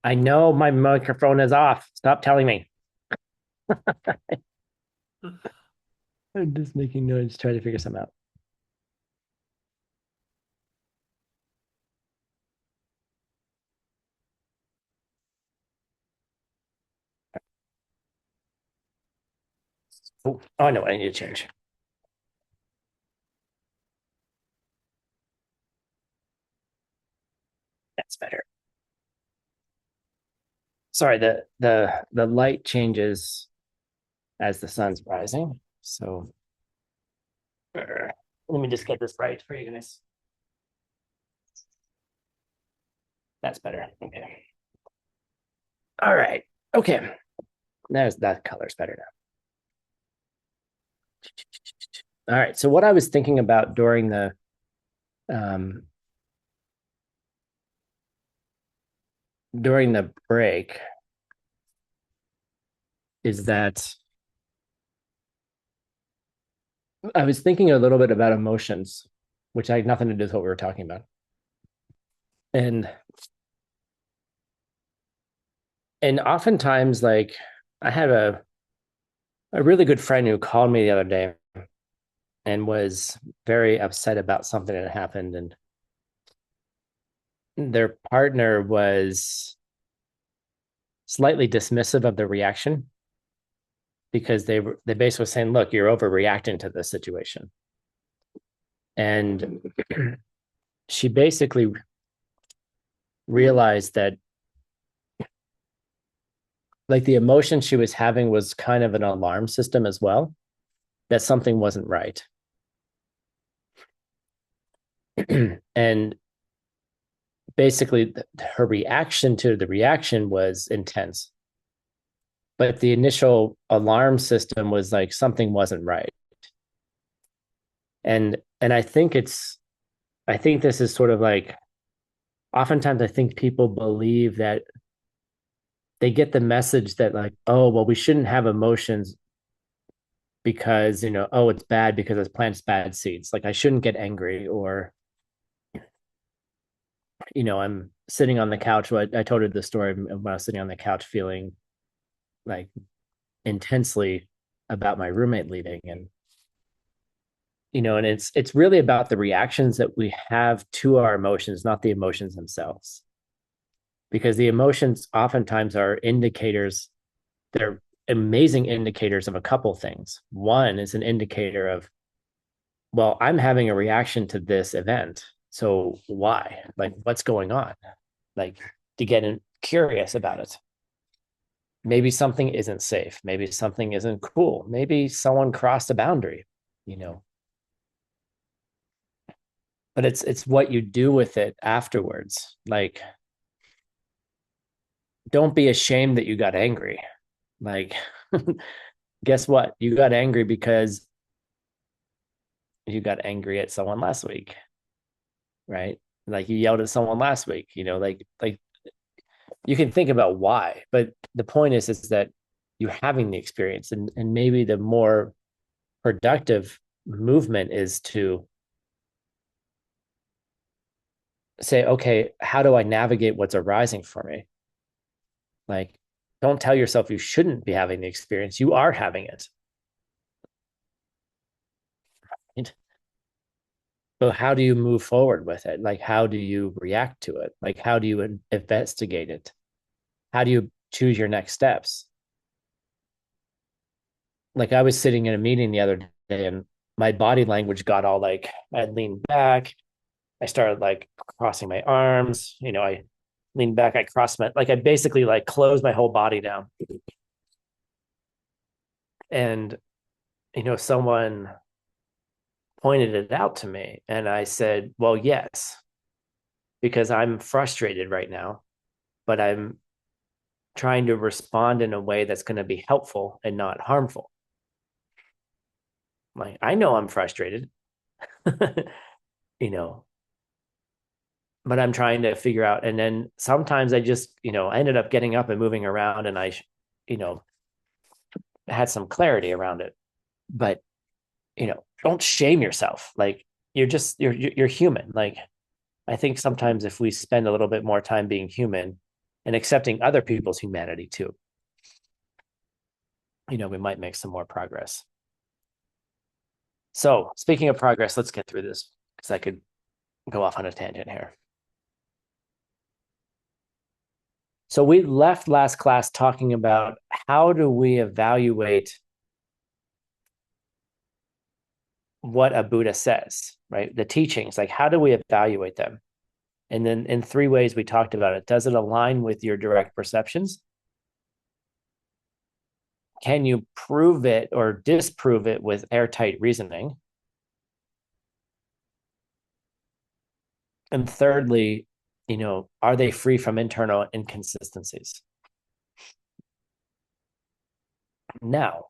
I know my microphone is off. Stop telling me. I'm just making noise, trying to figure something out. Oh, no, I need to change. That's better. Sorry, the light changes as the sun's rising. So let me just get this right for you guys. That's better. Okay. All right. Okay. There's that color's better now. All right. So what I was thinking about um during the break is that I was thinking a little bit about emotions, which had nothing to do with what we were talking about. And and oftentimes, like, I had a really good friend who called me the other day and was very upset about something that happened, and their partner was slightly dismissive of the reaction because they basically were saying, look, you're overreacting to this situation. And she basically realized that, like, the emotion she was having was kind of an alarm system as well, that something wasn't right. And basically, her reaction to the reaction was intense, but the initial alarm system was like something wasn't right. And I think this is sort of like, oftentimes I think people believe that they get the message that, like, oh well, we shouldn't have emotions because, oh, it's bad because it plants bad seeds, like I shouldn't get angry, or I'm sitting on the couch. I told her the story of when I was sitting on the couch feeling like intensely about my roommate leaving. And it's really about the reactions that we have to our emotions, not the emotions themselves, because the emotions oftentimes are indicators. They're amazing indicators of a couple things. One is an indicator of, well, I'm having a reaction to this event, so why, like, what's going on, like, to get curious about it. Maybe something isn't safe, maybe something isn't cool, maybe someone crossed a boundary, you know but it's what you do with it afterwards. Like, don't be ashamed that you got angry. Like, guess what? You got angry because you got angry at someone last week, right? Like, you yelled at someone last week, like you can think about why, but the point is that you're having the experience, and maybe the more productive movement is to say, okay, how do I navigate what's arising for me? Like, don't tell yourself you shouldn't be having the experience. You are having it. Right? So how do you move forward with it? Like, how do you react to it? Like, how do you investigate it? How do you choose your next steps? Like, I was sitting in a meeting the other day, and my body language got all like, I leaned back. I started like crossing my arms. I leaned back. I crossed I basically like closed my whole body down. And, someone pointed it out to me, and I said, well, yes, because I'm frustrated right now, but I'm trying to respond in a way that's going to be helpful and not harmful. Like, I know I'm frustrated, you know, but I'm trying to figure out. And then sometimes I ended up getting up and moving around, and you know, had some clarity around it. But, don't shame yourself. Like, you're human. Like, I think sometimes if we spend a little bit more time being human and accepting other people's humanity too, we might make some more progress. So speaking of progress, let's get through this because I could go off on a tangent here. So we left last class talking about how do we evaluate what a Buddha says, right? The teachings, like how do we evaluate them? And then in 3 ways we talked about it. Does it align with your direct perceptions? Can you prove it or disprove it with airtight reasoning? And thirdly, are they free from internal inconsistencies? Now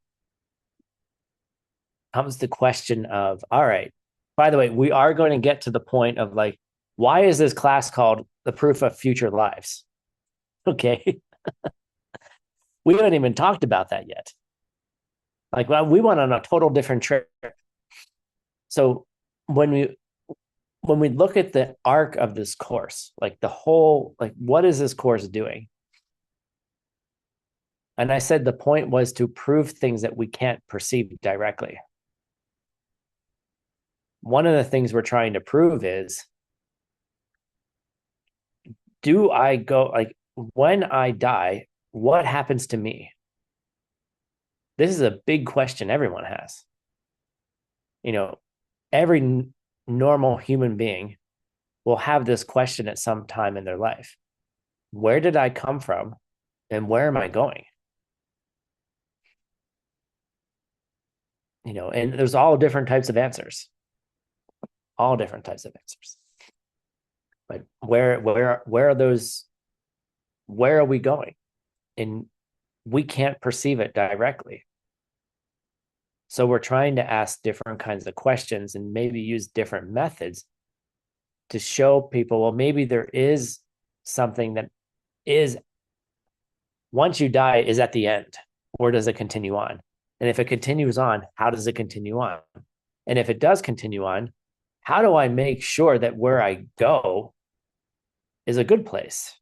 comes the question of, all right, by the way, we are going to get to the point of like, why is this class called The Proof of Future Lives? Okay. We haven't even talked about that yet. Like, well, we went on a total different trip. So when we look at the arc of this course, like the whole, like what is this course doing? And I said the point was to prove things that we can't perceive directly. One of the things we're trying to prove is, do I go, like when I die, what happens to me? This is a big question everyone has. Every normal human being will have this question at some time in their life. Where did I come from and where am I going? And there's all different types of answers. All different types of answers. But where are those? Where are we going? And we can't perceive it directly. So we're trying to ask different kinds of questions and maybe use different methods to show people, well, maybe there is something that is, once you die, is at the end, or does it continue on? And if it continues on, how does it continue on? And if it does continue on, how do I make sure that where I go is a good place?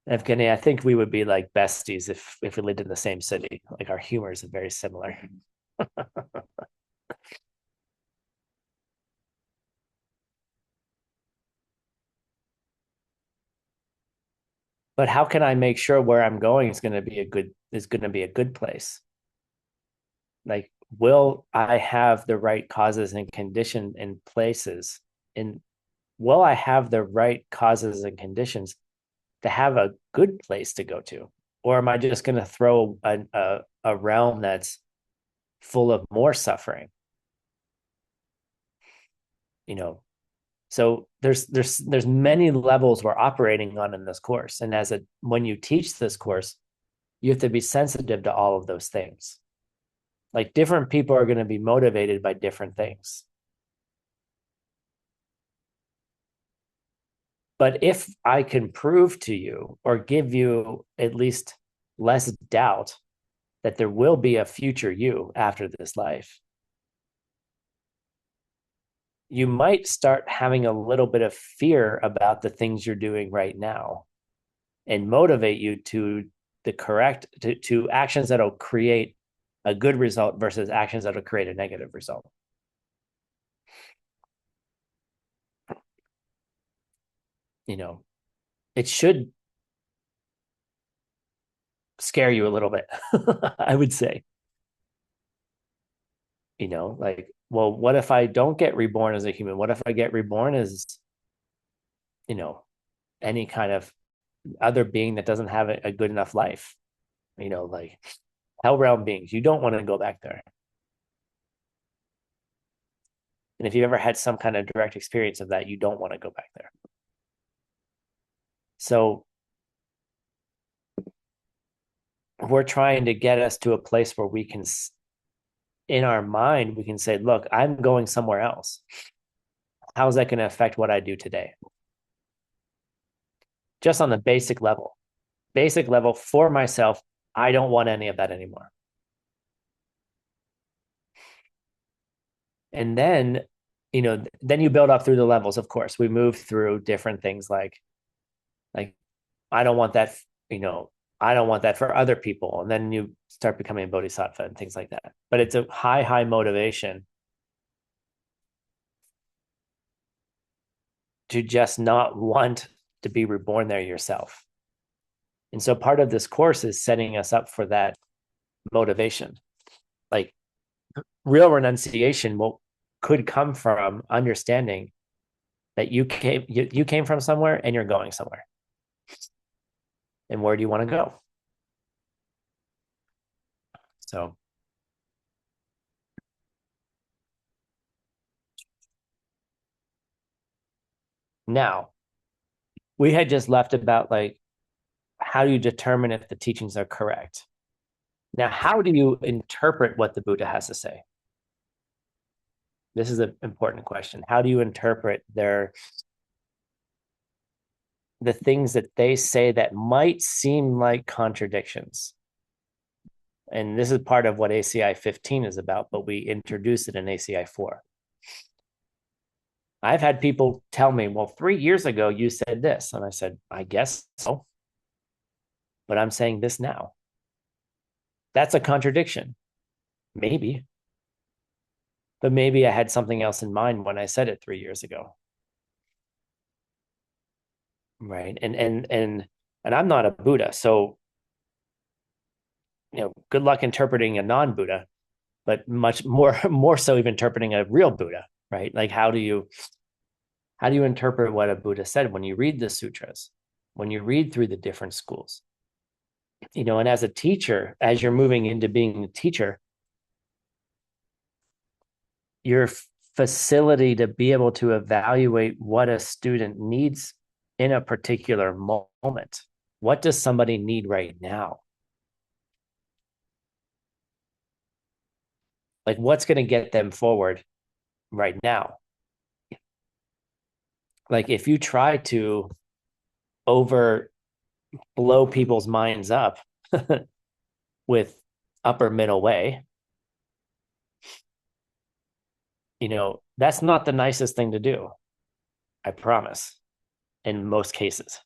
Evgeny, I think we would be like besties if we lived in the same city. Like our humor is very similar. But how can I make sure where I'm going is going to be a good place? Like, will I have the right causes and conditions in places? And will I have the right causes and conditions to have a good place to go to? Or am I just going to throw a realm that's full of more suffering? So there's many levels we're operating on in this course. And when you teach this course, you have to be sensitive to all of those things. Like different people are going to be motivated by different things. But if I can prove to you or give you at least less doubt that there will be a future you after this life, you might start having a little bit of fear about the things you're doing right now and motivate you to to actions that'll create a good result versus actions that'll create a negative result. It should scare you a little bit, I would say. Like, well, what if I don't get reborn as a human? What if I get reborn as, any kind of other being that doesn't have a good enough life? Like hell realm beings, you don't want to go back there. And if you've ever had some kind of direct experience of that, you don't want to go back there. So we're trying to get us to a place where we can, in our mind, we can say, look, I'm going somewhere else. How is that going to affect what I do today? Just on the basic level for myself, I don't want any of that anymore. And then, then you build up through the levels. Of course, we move through different things like I don't want that, you know, I don't want that for other people. And then you start becoming a bodhisattva and things like that. But it's a high motivation to just not want to be reborn there yourself. And so part of this course is setting us up for that motivation. Like real renunciation could come from understanding that you came from somewhere and you're going somewhere. And where do you want to go? So now we had just left about like how do you determine if the teachings are correct? Now, how do you interpret what the Buddha has to say? This is an important question. How do you interpret the things that they say that might seem like contradictions? And this is part of what ACI 15 is about, but we introduced it in ACI 4. I've had people tell me, well, 3 years ago, you said this. And I said, I guess so. But I'm saying this now. That's a contradiction. Maybe. But maybe I had something else in mind when I said it 3 years ago. Right. And I'm not a Buddha. So, good luck interpreting a non-Buddha, but much more so even interpreting a real Buddha, right? Like how do you interpret what a Buddha said when you read the sutras, when you read through the different schools? And as a teacher, as you're moving into being a teacher, your facility to be able to evaluate what a student needs in a particular moment. What does somebody need right now? Like what's going to get them forward right now? Like if you try to over blow people's minds up with upper middle way, that's not the nicest thing to do. I promise. In most cases,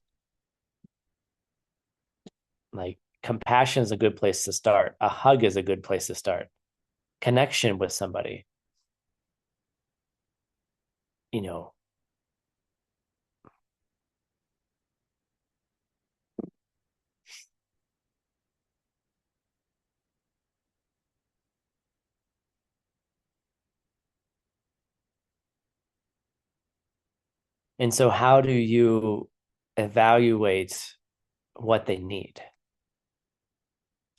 like compassion is a good place to start. A hug is a good place to start. Connection with somebody, you know. And so how do you evaluate what they need?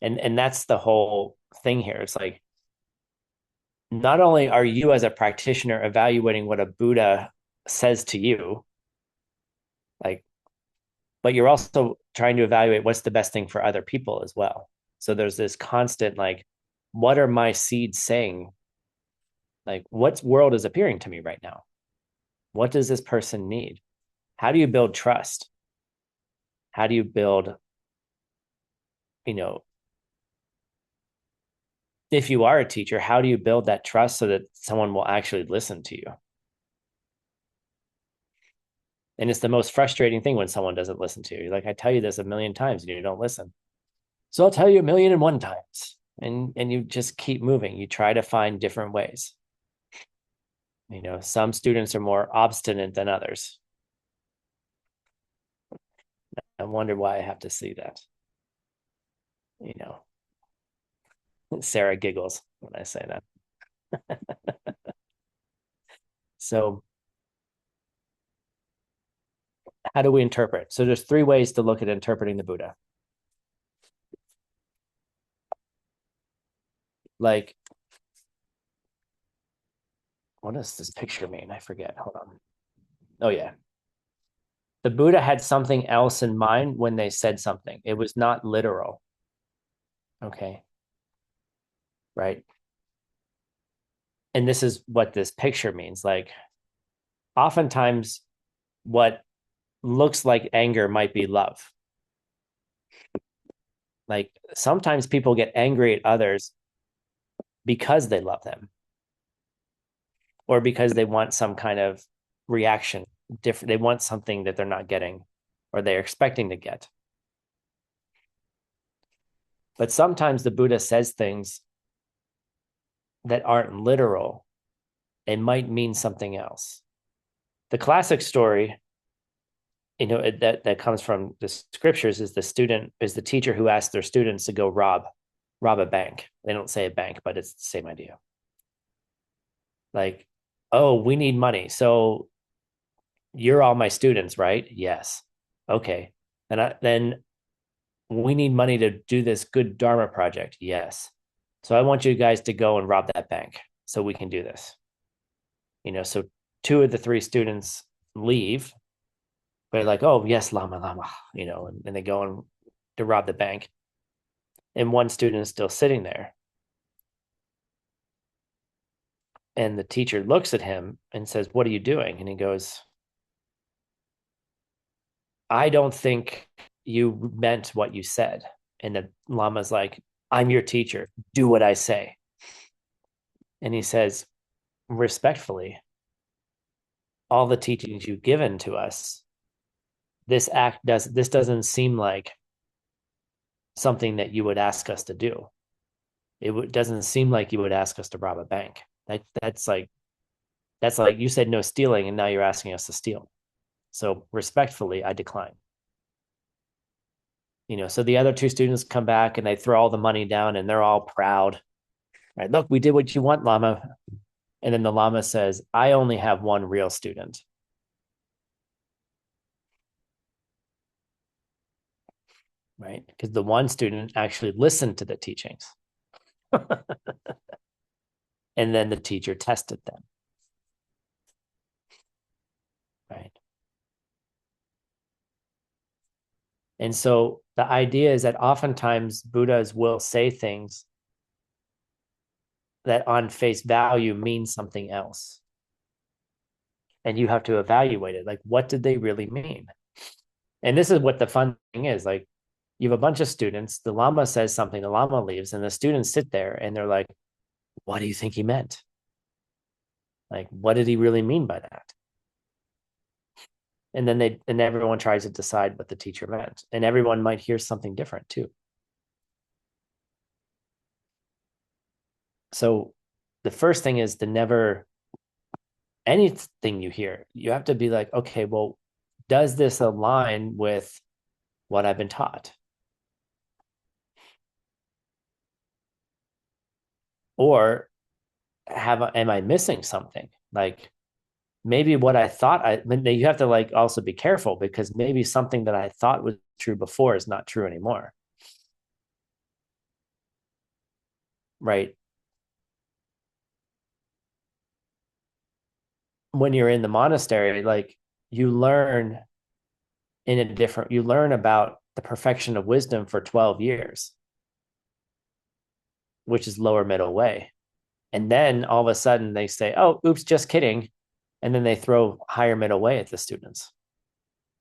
And that's the whole thing here. It's like not only are you as a practitioner evaluating what a Buddha says to you, like, but you're also trying to evaluate what's the best thing for other people as well. So there's this constant like, what are my seeds saying? Like, what world is appearing to me right now? What does this person need? How do you build trust? How do you build, you know, if you are a teacher, how do you build that trust so that someone will actually listen to you? And it's the most frustrating thing when someone doesn't listen to you. Like I tell you this a million times and you don't listen. So I'll tell you a million and one times. And you just keep moving. You try to find different ways. Some students are more obstinate than others. I wonder why I have to see that. You know, Sarah giggles when I say that. So how do we interpret? So there's three ways to look at interpreting the Buddha. Like, what does this picture mean? I forget. Hold on. Oh, yeah. The Buddha had something else in mind when they said something. It was not literal. Okay. Right. And this is what this picture means. Like, oftentimes, what looks like anger might be love. Like, sometimes people get angry at others because they love them. or because they want some kind of reaction, different, they want something that they're not getting or they're expecting to get. But sometimes the Buddha says things that aren't literal. It might mean something else. The classic story, that comes from the scriptures is the teacher who asks their students to go rob a bank. They don't say a bank, but it's the same idea. Like, oh, we need money. So you're all my students, right? Yes. Okay. Then we need money to do this good Dharma project. Yes. So I want you guys to go and rob that bank so we can do this. So two of the three students leave, but like, oh yes, Lama, Lama, and they go and to rob the bank. And one student is still sitting there. And the teacher looks at him and says, what are you doing? And he goes, I don't think you meant what you said. And the Lama's like, I'm your teacher. Do what I say. And he says, respectfully, all the teachings you've given to us, this doesn't seem like something that you would ask us to do. Doesn't seem like you would ask us to rob a bank. That's like you said no stealing, and now you're asking us to steal. So respectfully, I decline. So the other two students come back and they throw all the money down and they're all proud. Right? Look, we did what you want, Lama. And then the Lama says, I only have one real student. Right? Because the one student actually listened to the teachings. And then the teacher tested them. Right? And so the idea is that oftentimes Buddhas will say things that on face value mean something else. And you have to evaluate it. Like, what did they really mean? And this is what the fun thing is. Like, you have a bunch of students, the Lama says something, the Lama leaves, and the students sit there and they're like, what do you think he meant? Like, what did he really mean by that? And then everyone tries to decide what the teacher meant. And everyone might hear something different too. So the first thing is to never, anything you hear, you have to be like, okay, well, does this align with what I've been taught? Or am I missing something? Like, maybe what I thought you have to like also be careful, because maybe something that I thought was true before is not true anymore. Right. When you're in the monastery, like you learn you learn about the perfection of wisdom for 12 years, which is lower middle way. And then all of a sudden they say, oh, oops, just kidding. And then they throw higher middle way at the students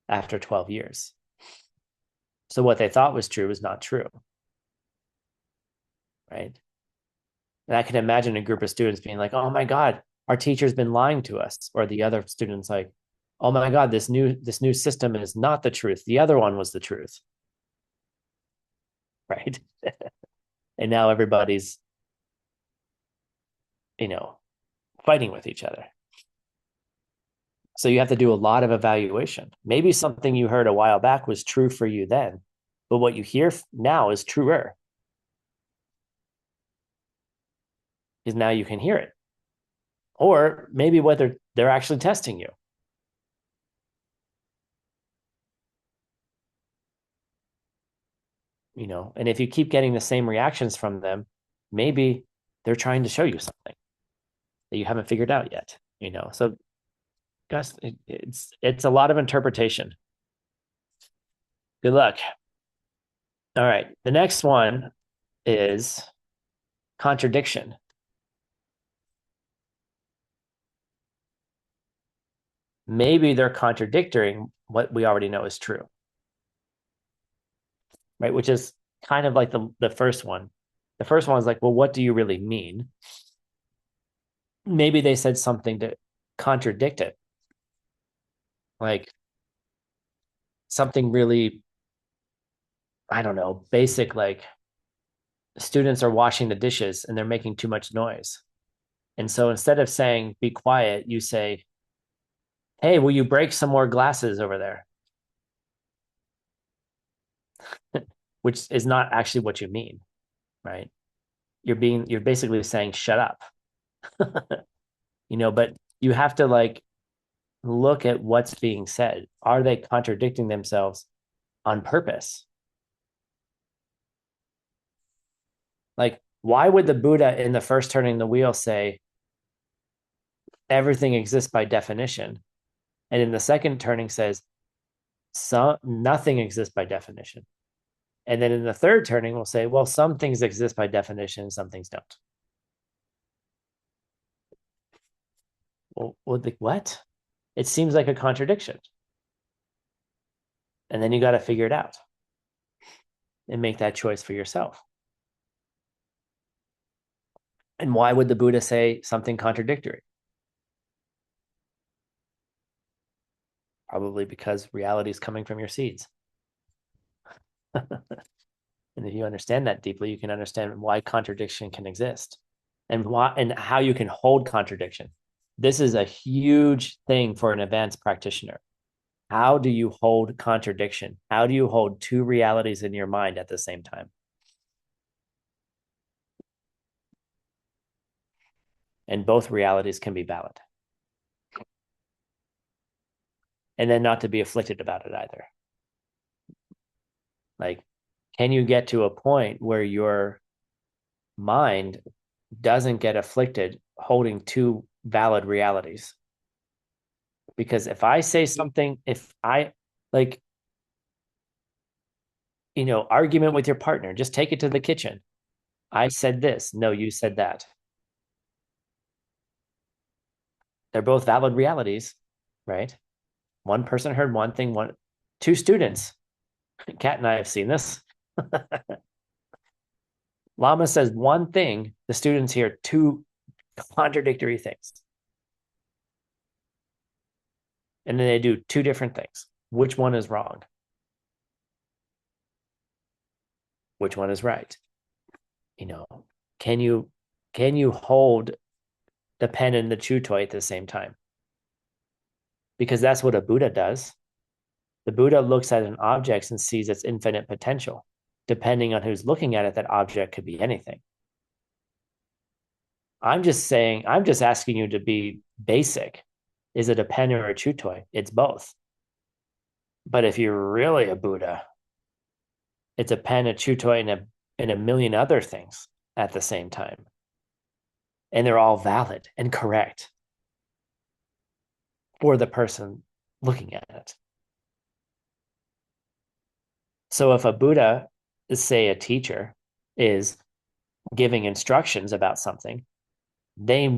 after 12 years. So what they thought was true is not true. Right. And I can imagine a group of students being like, oh my God, our teacher's been lying to us. Or the other students like, oh my God, this new system is not the truth. The other one was the truth. Right. And now everybody's, fighting with each other. So you have to do a lot of evaluation. Maybe something you heard a while back was true for you then, but what you hear now is truer. Because now you can hear it. Or maybe whether they're actually testing you. And if you keep getting the same reactions from them, maybe they're trying to show you something that you haven't figured out yet. So Gus, it's a lot of interpretation. Good luck. All right. The next one is contradiction. Maybe they're contradicting what we already know is true. Right? Which is kind of like the first one. The first one is like, well, what do you really mean? maybe they said something to contradict it, like something really, I don't know, basic, like students are washing the dishes and they're making too much noise. And so instead of saying, be quiet, you say, hey, will you break some more glasses over there? Which is not actually what you mean, right? You're basically saying, shut up, but you have to like look at what's being said. Are they contradicting themselves on purpose? Like, why would the Buddha in the first turning the wheel say everything exists by definition? And in the second turning says nothing exists by definition. And then in the third turning, we'll say, well, some things exist by definition, some things don't. Well, what? It seems like a contradiction. And then you got to figure it out and make that choice for yourself. And why would the Buddha say something contradictory? Probably because reality is coming from your seeds. And if you understand that deeply, you can understand why contradiction can exist and why and how you can hold contradiction. This is a huge thing for an advanced practitioner. How do you hold contradiction? How do you hold two realities in your mind at the same time? And both realities can be valid. And then not to be afflicted about it either. Like, can you get to a point where your mind doesn't get afflicted holding two valid realities? Because if I say something, if I like, argument with your partner, just take it to the kitchen. I said this. No, you said that. They're both valid realities, right? One person heard one thing, two students. Kat and I have seen this. Lama says one thing, the students hear two contradictory things. And then they do two different things. Which one is wrong? Which one is right? Can you hold the pen and the chew toy at the same time? Because that's what a Buddha does. The Buddha looks at an object and sees its infinite potential. Depending on who's looking at it, that object could be anything. I'm just asking you to be basic. Is it a pen or a chew toy? It's both. But if you're really a Buddha, it's a pen, a chew toy, and a million other things at the same time. And they're all valid and correct for the person looking at it. So if a Buddha, say a teacher, is giving instructions about something, they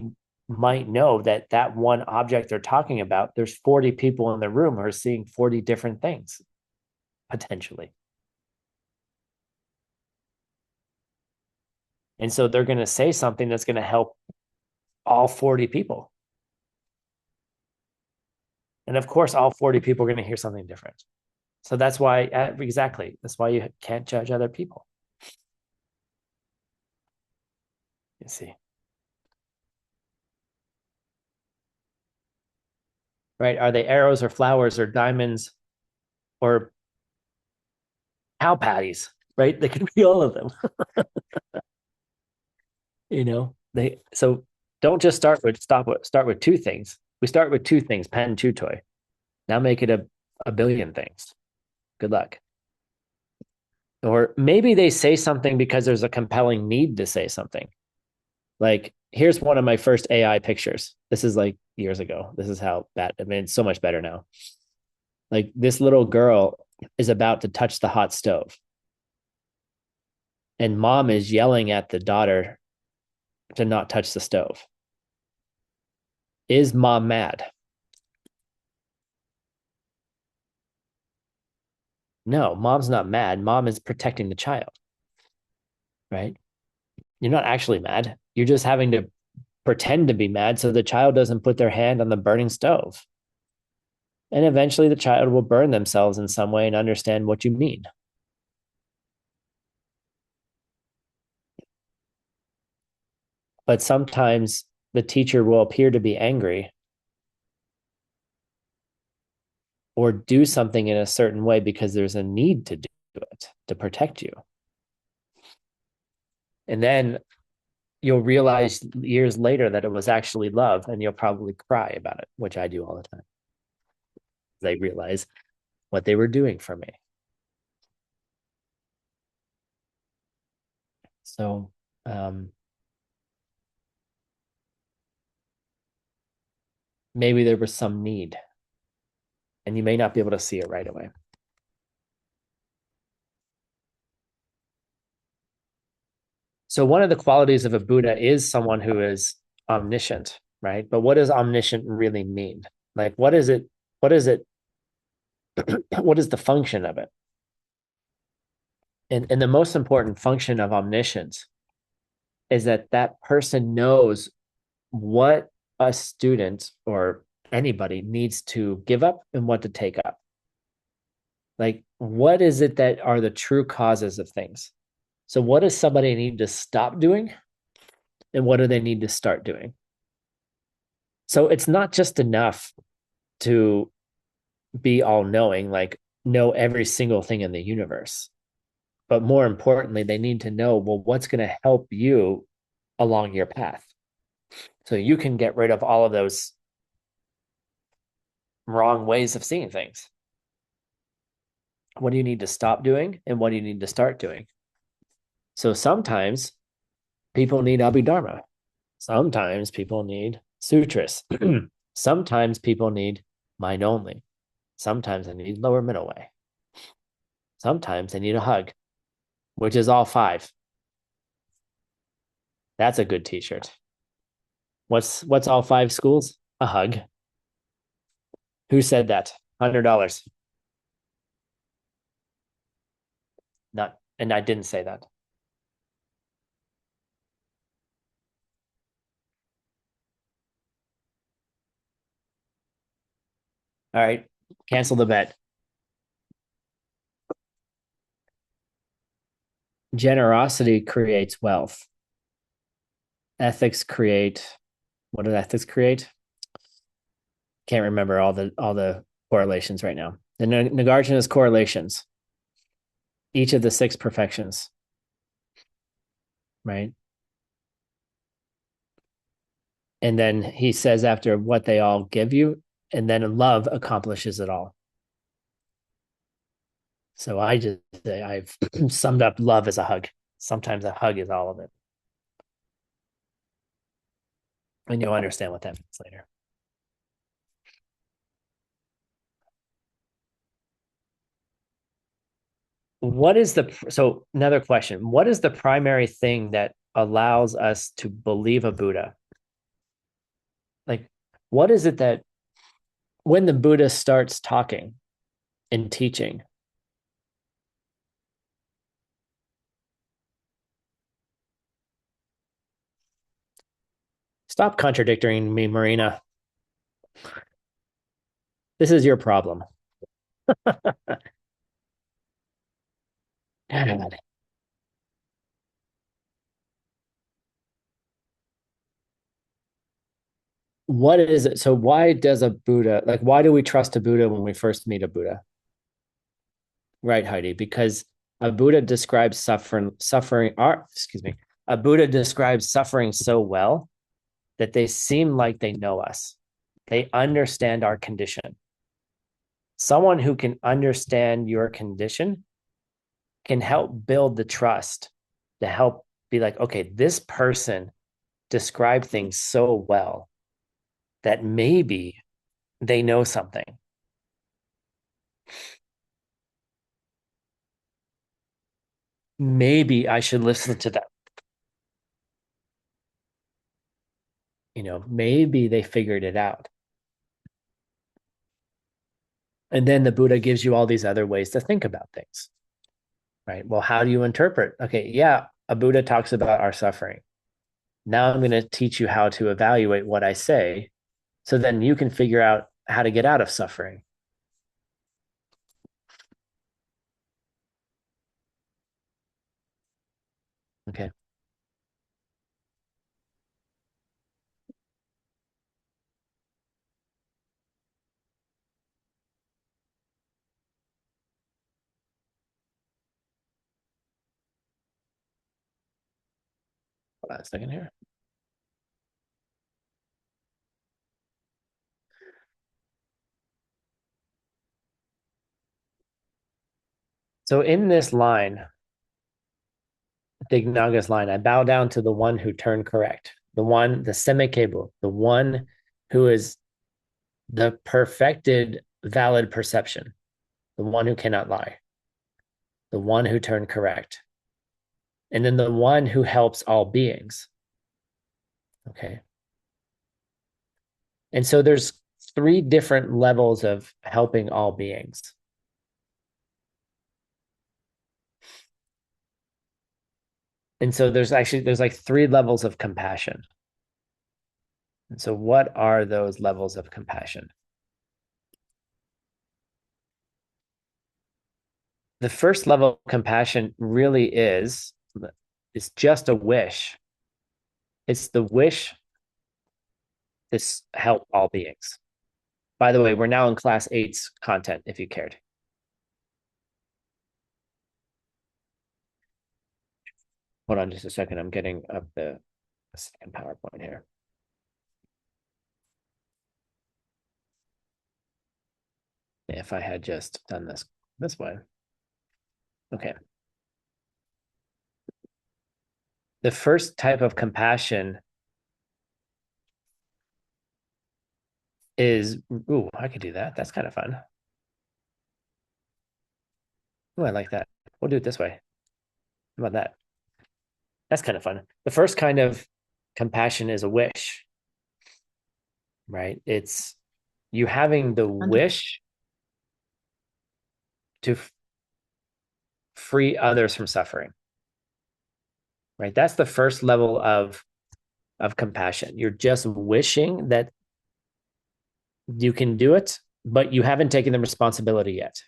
might know that that one object they're talking about, there's 40 people in the room who are seeing 40 different things, potentially. And so they're going to say something that's going to help all 40 people. And of course, all 40 people are going to hear something different. So that's why, exactly, that's why you can't judge other people. You see. Right? Are they arrows or flowers or diamonds or cow patties? Right? They could be all of them. So don't just start with two things. We start with two things, pen, chew toy. Now make it a billion things. Good luck. Or maybe they say something because there's a compelling need to say something. Like, here's one of my first AI pictures. This is like years ago. This is how bad, I mean, it's so much better now. Like, this little girl is about to touch the hot stove. And mom is yelling at the daughter to not touch the stove. Is mom mad? No, mom's not mad. Mom is protecting the child, right? You're not actually mad. You're just having to pretend to be mad so the child doesn't put their hand on the burning stove. And eventually the child will burn themselves in some way and understand what you mean. But sometimes the teacher will appear to be angry or do something in a certain way because there's a need to do it to protect you. And then you'll realize years later that it was actually love, and you'll probably cry about it, which I do all the time. They realize what they were doing for me. So, um, maybe there was some need, and you may not be able to see it right away. So, one of the qualities of a Buddha is someone who is omniscient, right? But what does omniscient really mean? Like, what is it? What is it? What is the function of it? And the most important function of omniscience is that that person knows what a student or anybody needs to give up and what to take up. Like, what is it that are the true causes of things? So, what does somebody need to stop doing? And what do they need to start doing? So, it's not just enough to be all knowing, like, know every single thing in the universe. But more importantly, they need to know, well, what's going to help you along your path. So you can get rid of all of those wrong ways of seeing things. What do you need to stop doing? And what do you need to start doing? So sometimes people need Abhidharma. Sometimes people need sutras. Sometimes people need mind only. Sometimes they need lower middle way. Sometimes they need a hug, which is all five. That's a good t-shirt. What's all five schools? A hug. Who said that? $100. Not, and I didn't say that. All right, cancel the bet. Generosity creates wealth. Ethics create, what did ethics create? Can't remember all the correlations right now. The Nagarjuna's correlations, each of the six perfections, right? And then he says after what they all give you, and then love accomplishes it all. So I've summed up love as a hug. Sometimes a hug is all of it. And you'll understand what that means later. So another question, what is the primary thing that allows us to believe a Buddha? Like, what is it that when the Buddha starts talking and teaching, stop contradicting me, Marina. This is your problem. What is it? So why does a Buddha, like, why do we trust a Buddha when we first meet a Buddha? Right, Heidi, because a Buddha describes excuse me, a Buddha describes suffering so well that they seem like they know us. They understand our condition. Someone who can understand your condition can help build the trust to help be like, okay, this person described things so well that maybe they know something. Maybe I should listen to them. Maybe they figured it out. And then the Buddha gives you all these other ways to think about things, right? Well, how do you interpret? Okay, yeah, a Buddha talks about our suffering. Now I'm going to teach you how to evaluate what I say. So then you can figure out how to get out of suffering. Okay. Hold on a second here. So in this line, Dignaga's line, I bow down to the one who turned correct, the one, the semikebu, the one who is the perfected valid perception, the one who cannot lie, the one who turned correct, and then the one who helps all beings. Okay. And so there's three different levels of helping all beings. And so there's like three levels of compassion. And so what are those levels of compassion? The first level of compassion really is it's just a wish. It's the wish to help all beings. By the way, we're now in class 8's content if you cared. Hold on just a second. I'm getting up the second PowerPoint here. If I had just done this way. Okay. The first type of compassion is, ooh, I could do that. That's kind of fun. Ooh, I like that. We'll do it this way. How about that? That's kind of fun. The first kind of compassion is a wish, right? It's you having the wish to free others from suffering, right? That's the first level of compassion. You're just wishing that you can do it, but you haven't taken the responsibility yet.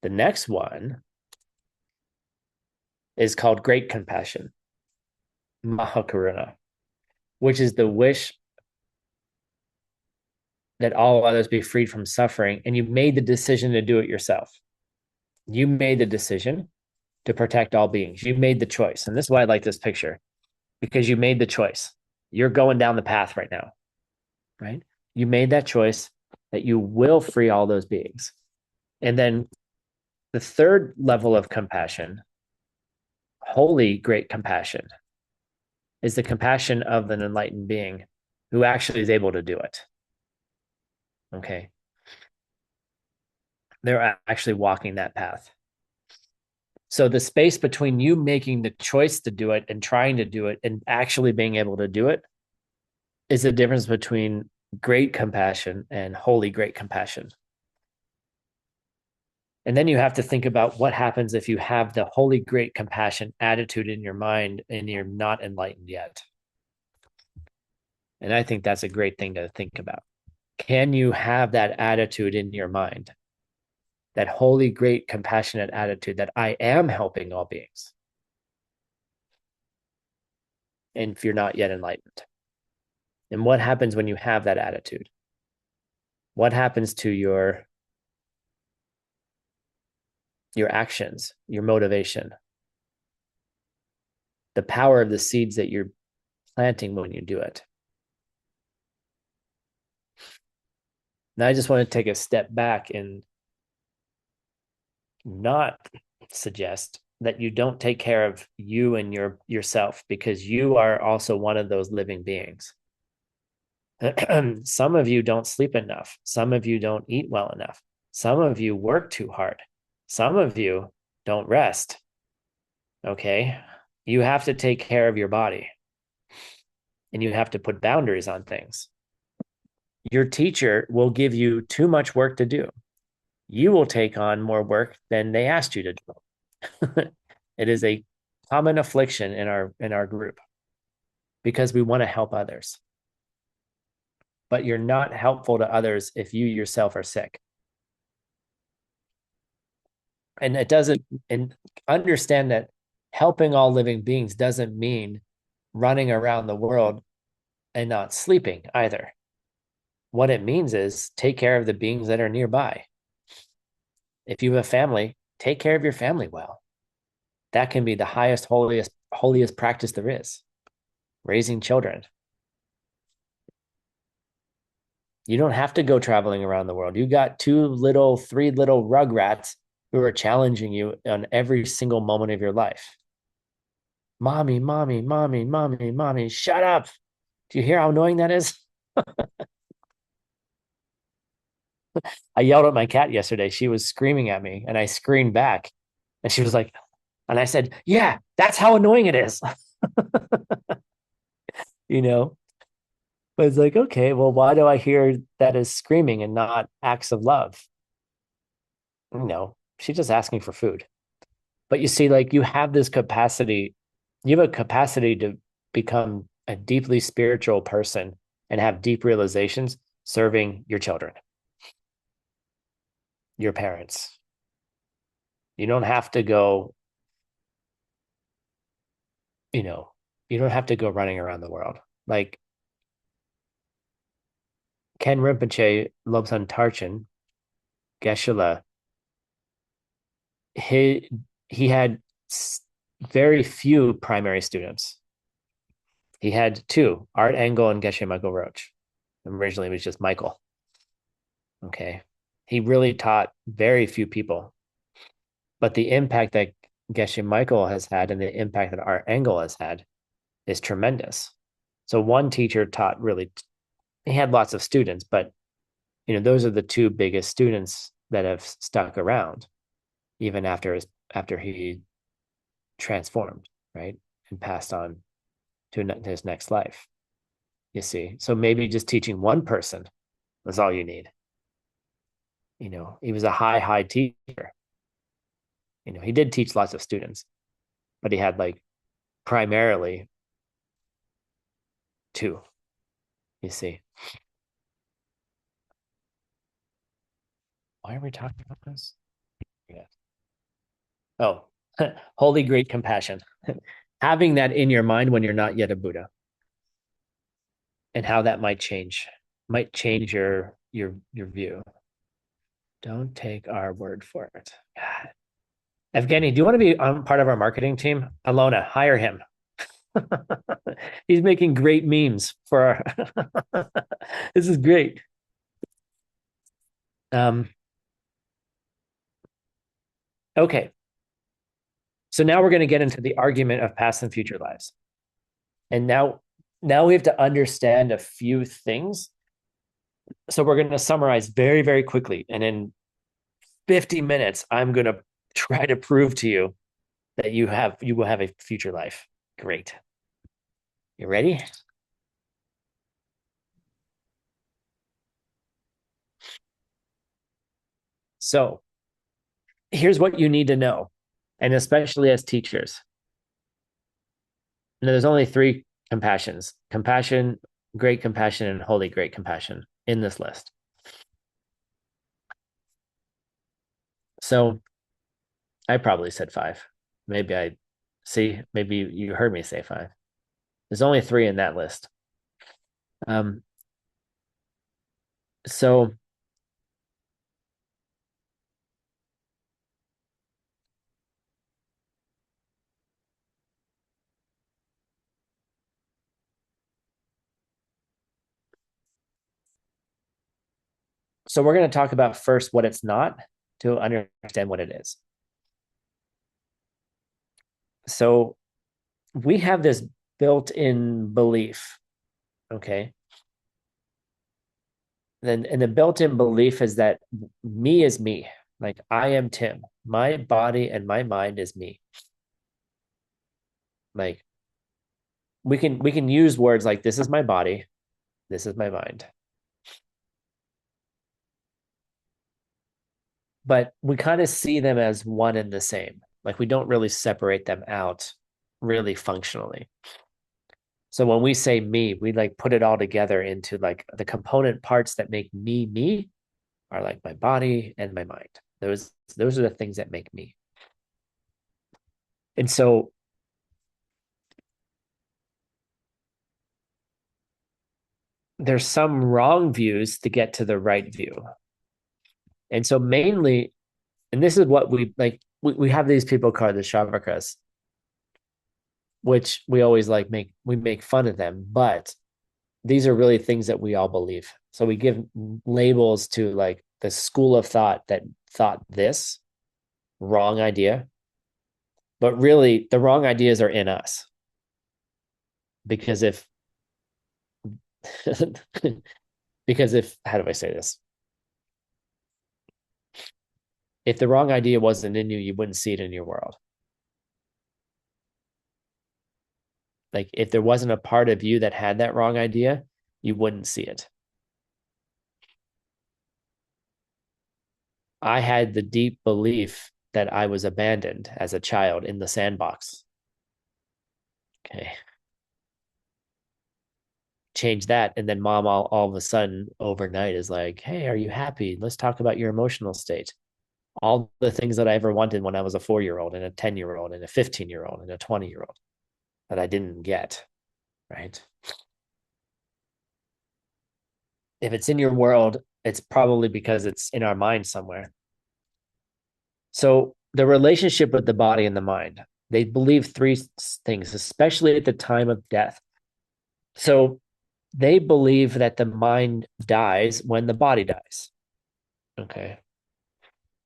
The next one is called great compassion, Mahakaruna, which is the wish that all others be freed from suffering. And you made the decision to do it yourself. You made the decision to protect all beings. You made the choice. And this is why I like this picture, because you made the choice. You're going down the path right now, right? You made that choice that you will free all those beings. And then the third level of compassion, holy great compassion, is the compassion of an enlightened being who actually is able to do it. Okay. They're actually walking that path. So the space between you making the choice to do it and trying to do it and actually being able to do it is the difference between great compassion and holy great compassion. And then you have to think about what happens if you have the holy great compassion attitude in your mind and you're not enlightened yet. And I think that's a great thing to think about. Can you have that attitude in your mind? That holy great compassionate attitude that I am helping all beings. And if you're not yet enlightened. And what happens when you have that attitude? What happens to your actions, your motivation, the power of the seeds that you're planting when you do it? Now I just want to take a step back and not suggest that you don't take care of you and yourself, because you are also one of those living beings. Some of you don't sleep enough. Some of you don't eat well enough. Some of you work too hard. Some of you don't rest. Okay. You have to take care of your body and you have to put boundaries on things. Your teacher will give you too much work to do. You will take on more work than they asked you to do. It is a common affliction in our group because we want to help others. But you're not helpful to others if you yourself are sick. And it doesn't, and understand that helping all living beings doesn't mean running around the world and not sleeping either. What it means is take care of the beings that are nearby. If you have a family, take care of your family well. That can be the highest, holiest practice there is. Raising children. You don't have to go traveling around the world. You got three little rugrats who are challenging you on every single moment of your life. Mommy, mommy, mommy, mommy, mommy, shut up. Do you hear how annoying that is? I yelled at my cat yesterday. She was screaming at me and I screamed back. And she was like, and I said, yeah, that's how annoying it is. you know, but it's like, okay, well, why do I hear that as screaming and not acts of love? She's just asking for food. But you see, like you have this capacity, you have a capacity to become a deeply spiritual person and have deep realizations serving your children, your parents. You don't have to go, you know, you don't have to go running around the world. Like Ken Rinpoche, Lobsang Tarchen, Geshe-la, he he had very few primary students. He had two, Art Engel and Geshe Michael Roach. Originally, it was just Michael. Okay. He really taught very few people. But the impact that Geshe Michael has had and the impact that Art Engel has had is tremendous. So one teacher taught really, he had lots of students, but those are the two biggest students that have stuck around, even after he transformed, right? And passed on to his next life. You see, so maybe just teaching one person is all you need. He was a high teacher. He did teach lots of students, but he had like primarily two. You see, why are we talking about this? Yeah. Oh, holy great compassion. Having that in your mind when you're not yet a Buddha, and how that might change your view. Don't take our word for it. God. Evgeny, do you want to be on part of our marketing team? Alona, hire him. He's making great memes for our this is great. Okay. So now we're going to get into the argument of past and future lives. And now we have to understand a few things. So we're going to summarize very, very quickly. And in 50 minutes, I'm going to try to prove to you that you will have a future life. Great. You ready? So here's what you need to know, and especially as teachers. There's only three compassions: compassion, great compassion, and holy great compassion in this list. So I probably said five. Maybe you heard me say five. There's only three in that list. Um, so so we're going to talk about first what it's not to understand what it is. So we have this built-in belief, okay? And the built-in belief is that me is me. Like I am Tim. My body and my mind is me. Like we can use words like this is my body, this is my mind. But we kind of see them as one and the same. Like we don't really separate them out really functionally. So when we say me, we like put it all together into like the component parts that make me me are like my body and my mind. Those are the things that make me. And so there's some wrong views to get to the right view. And so mainly, and this is what we like, we have these people called the Shravakas, which we always like we make fun of them, but these are really things that we all believe. So we give labels to like the school of thought that thought this wrong idea, but really the wrong ideas are in us. Because if because if how do I say this? If the wrong idea wasn't in you, you wouldn't see it in your world. Like if there wasn't a part of you that had that wrong idea, you wouldn't see it. I had the deep belief that I was abandoned as a child in the sandbox. Okay. Change that. And then mom all of a sudden overnight is like, hey, are you happy? Let's talk about your emotional state. All the things that I ever wanted when I was a 4-year old and a 10-year old and a 15-year old and a 20-year old that I didn't get. Right. If it's in your world, it's probably because it's in our mind somewhere. So the relationship with the body and the mind, they believe three things, especially at the time of death. So they believe that the mind dies when the body dies. Okay.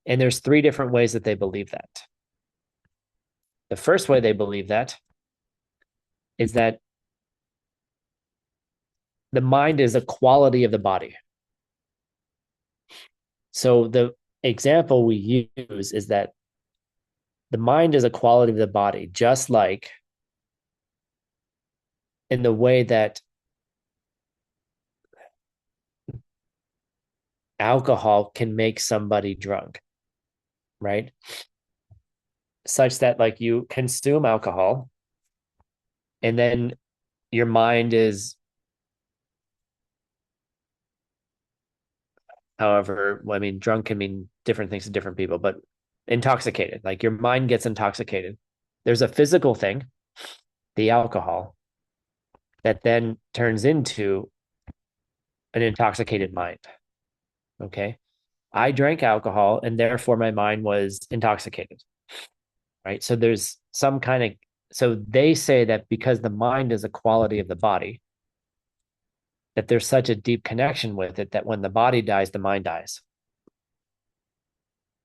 And there's three different ways that they believe that. The first way they believe that is that the mind is a quality of the body. So the example we use is that the mind is a quality of the body, just like in the way that alcohol can make somebody drunk, right? Such that like you consume alcohol and then your mind is, however, I mean, drunk can mean different things to different people, but intoxicated, like your mind gets intoxicated. There's a physical thing, the alcohol, that then turns into an intoxicated mind. Okay. I drank alcohol and therefore my mind was intoxicated. Right. So there's some kind of, so they say that because the mind is a quality of the body, that there's such a deep connection with it that when the body dies, the mind dies.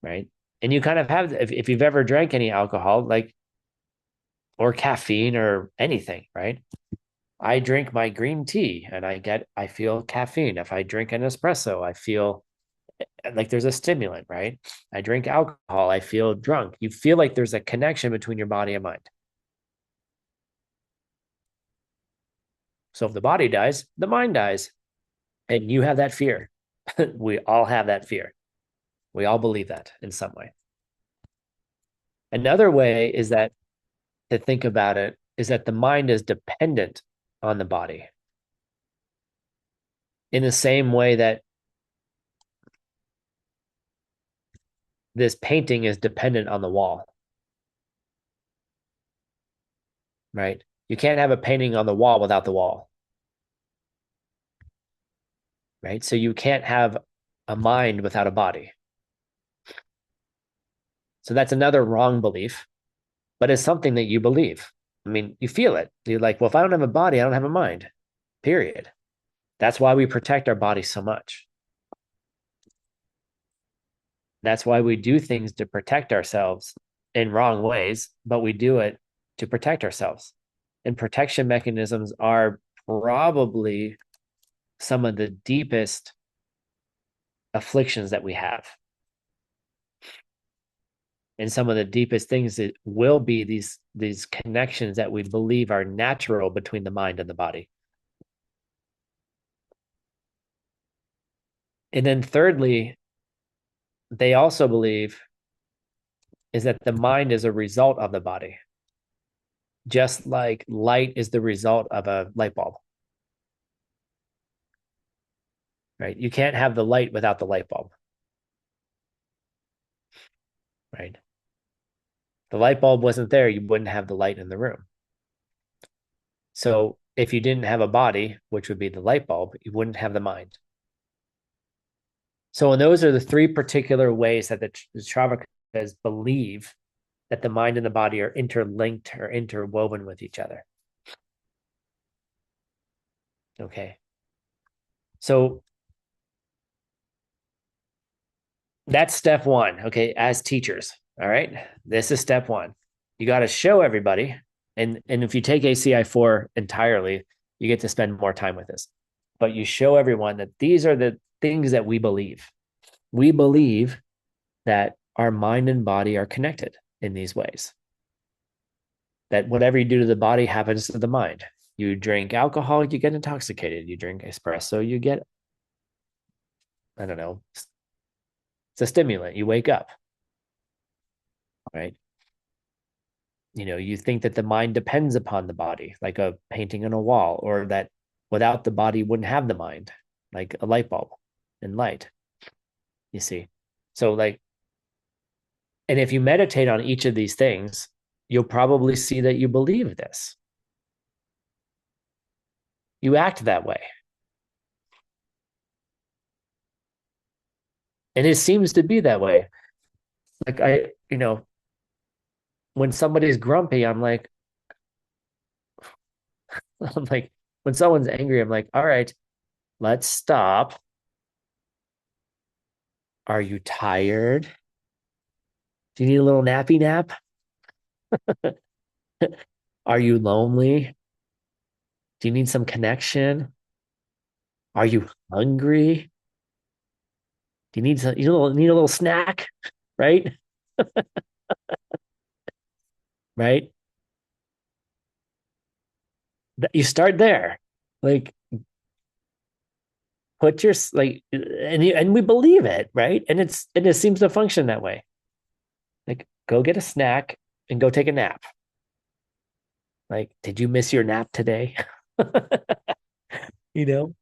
Right. And you kind of have, if you've ever drank any alcohol, like, or caffeine or anything, right? I drink my green tea and I feel caffeine. If I drink an espresso, I feel like there's a stimulant, right? I drink alcohol, I feel drunk. You feel like there's a connection between your body and mind. So if the body dies, the mind dies. And you have that fear. We all have that fear. We all believe that in some way. Another way is that to think about it is that the mind is dependent on the body in the same way that this painting is dependent on the wall, right? You can't have a painting on the wall without the wall, right? So you can't have a mind without a body. So that's another wrong belief, but it's something that you believe. I mean, you feel it. You're like, well, if I don't have a body, I don't have a mind, period. That's why we protect our bodies so much. That's why we do things to protect ourselves in wrong ways, but we do it to protect ourselves. And protection mechanisms are probably some of the deepest afflictions that we have. And some of the deepest things that will be these connections that we believe are natural between the mind and the body. And then thirdly, they also believe is that the mind is a result of the body. just like light is the result of a light bulb, right? You can't have the light without the light bulb, right? The light bulb wasn't there, you wouldn't have the light in the room. So if you didn't have a body, which would be the light bulb, you wouldn't have the mind. So, and those are the three particular ways that the Travakas believe that the mind and the body are interlinked or interwoven with each other. Okay. So that's step one. Okay. As teachers. All right. This is step one. You got to show everybody. And if you take ACI 4 entirely, you get to spend more time with this. But you show everyone that these are the things that we believe. We believe that our mind and body are connected in these ways. That whatever you do to the body happens to the mind. You drink alcohol, you get intoxicated. You drink espresso, you get, I don't know, it's a stimulant. You wake up, right? You know, you think that the mind depends upon the body, like a painting on a wall, or that without the body wouldn't have the mind, like a light bulb and light, you see. So, like, and if you meditate on each of these things, you'll probably see that you believe this. You act that way. And it seems to be that way. Like, when somebody's grumpy, I'm like, I'm like, when someone's angry, I'm like, all right, let's stop. Are you tired? Do you need a little nappy nap? Are you lonely? Do you need some connection? Are you hungry? Do you need a little snack? Right? Right? You start there. Like put your like and we believe it, right? And it seems to function that way. Like go get a snack and go take a nap. Like, did you miss your nap today? you know?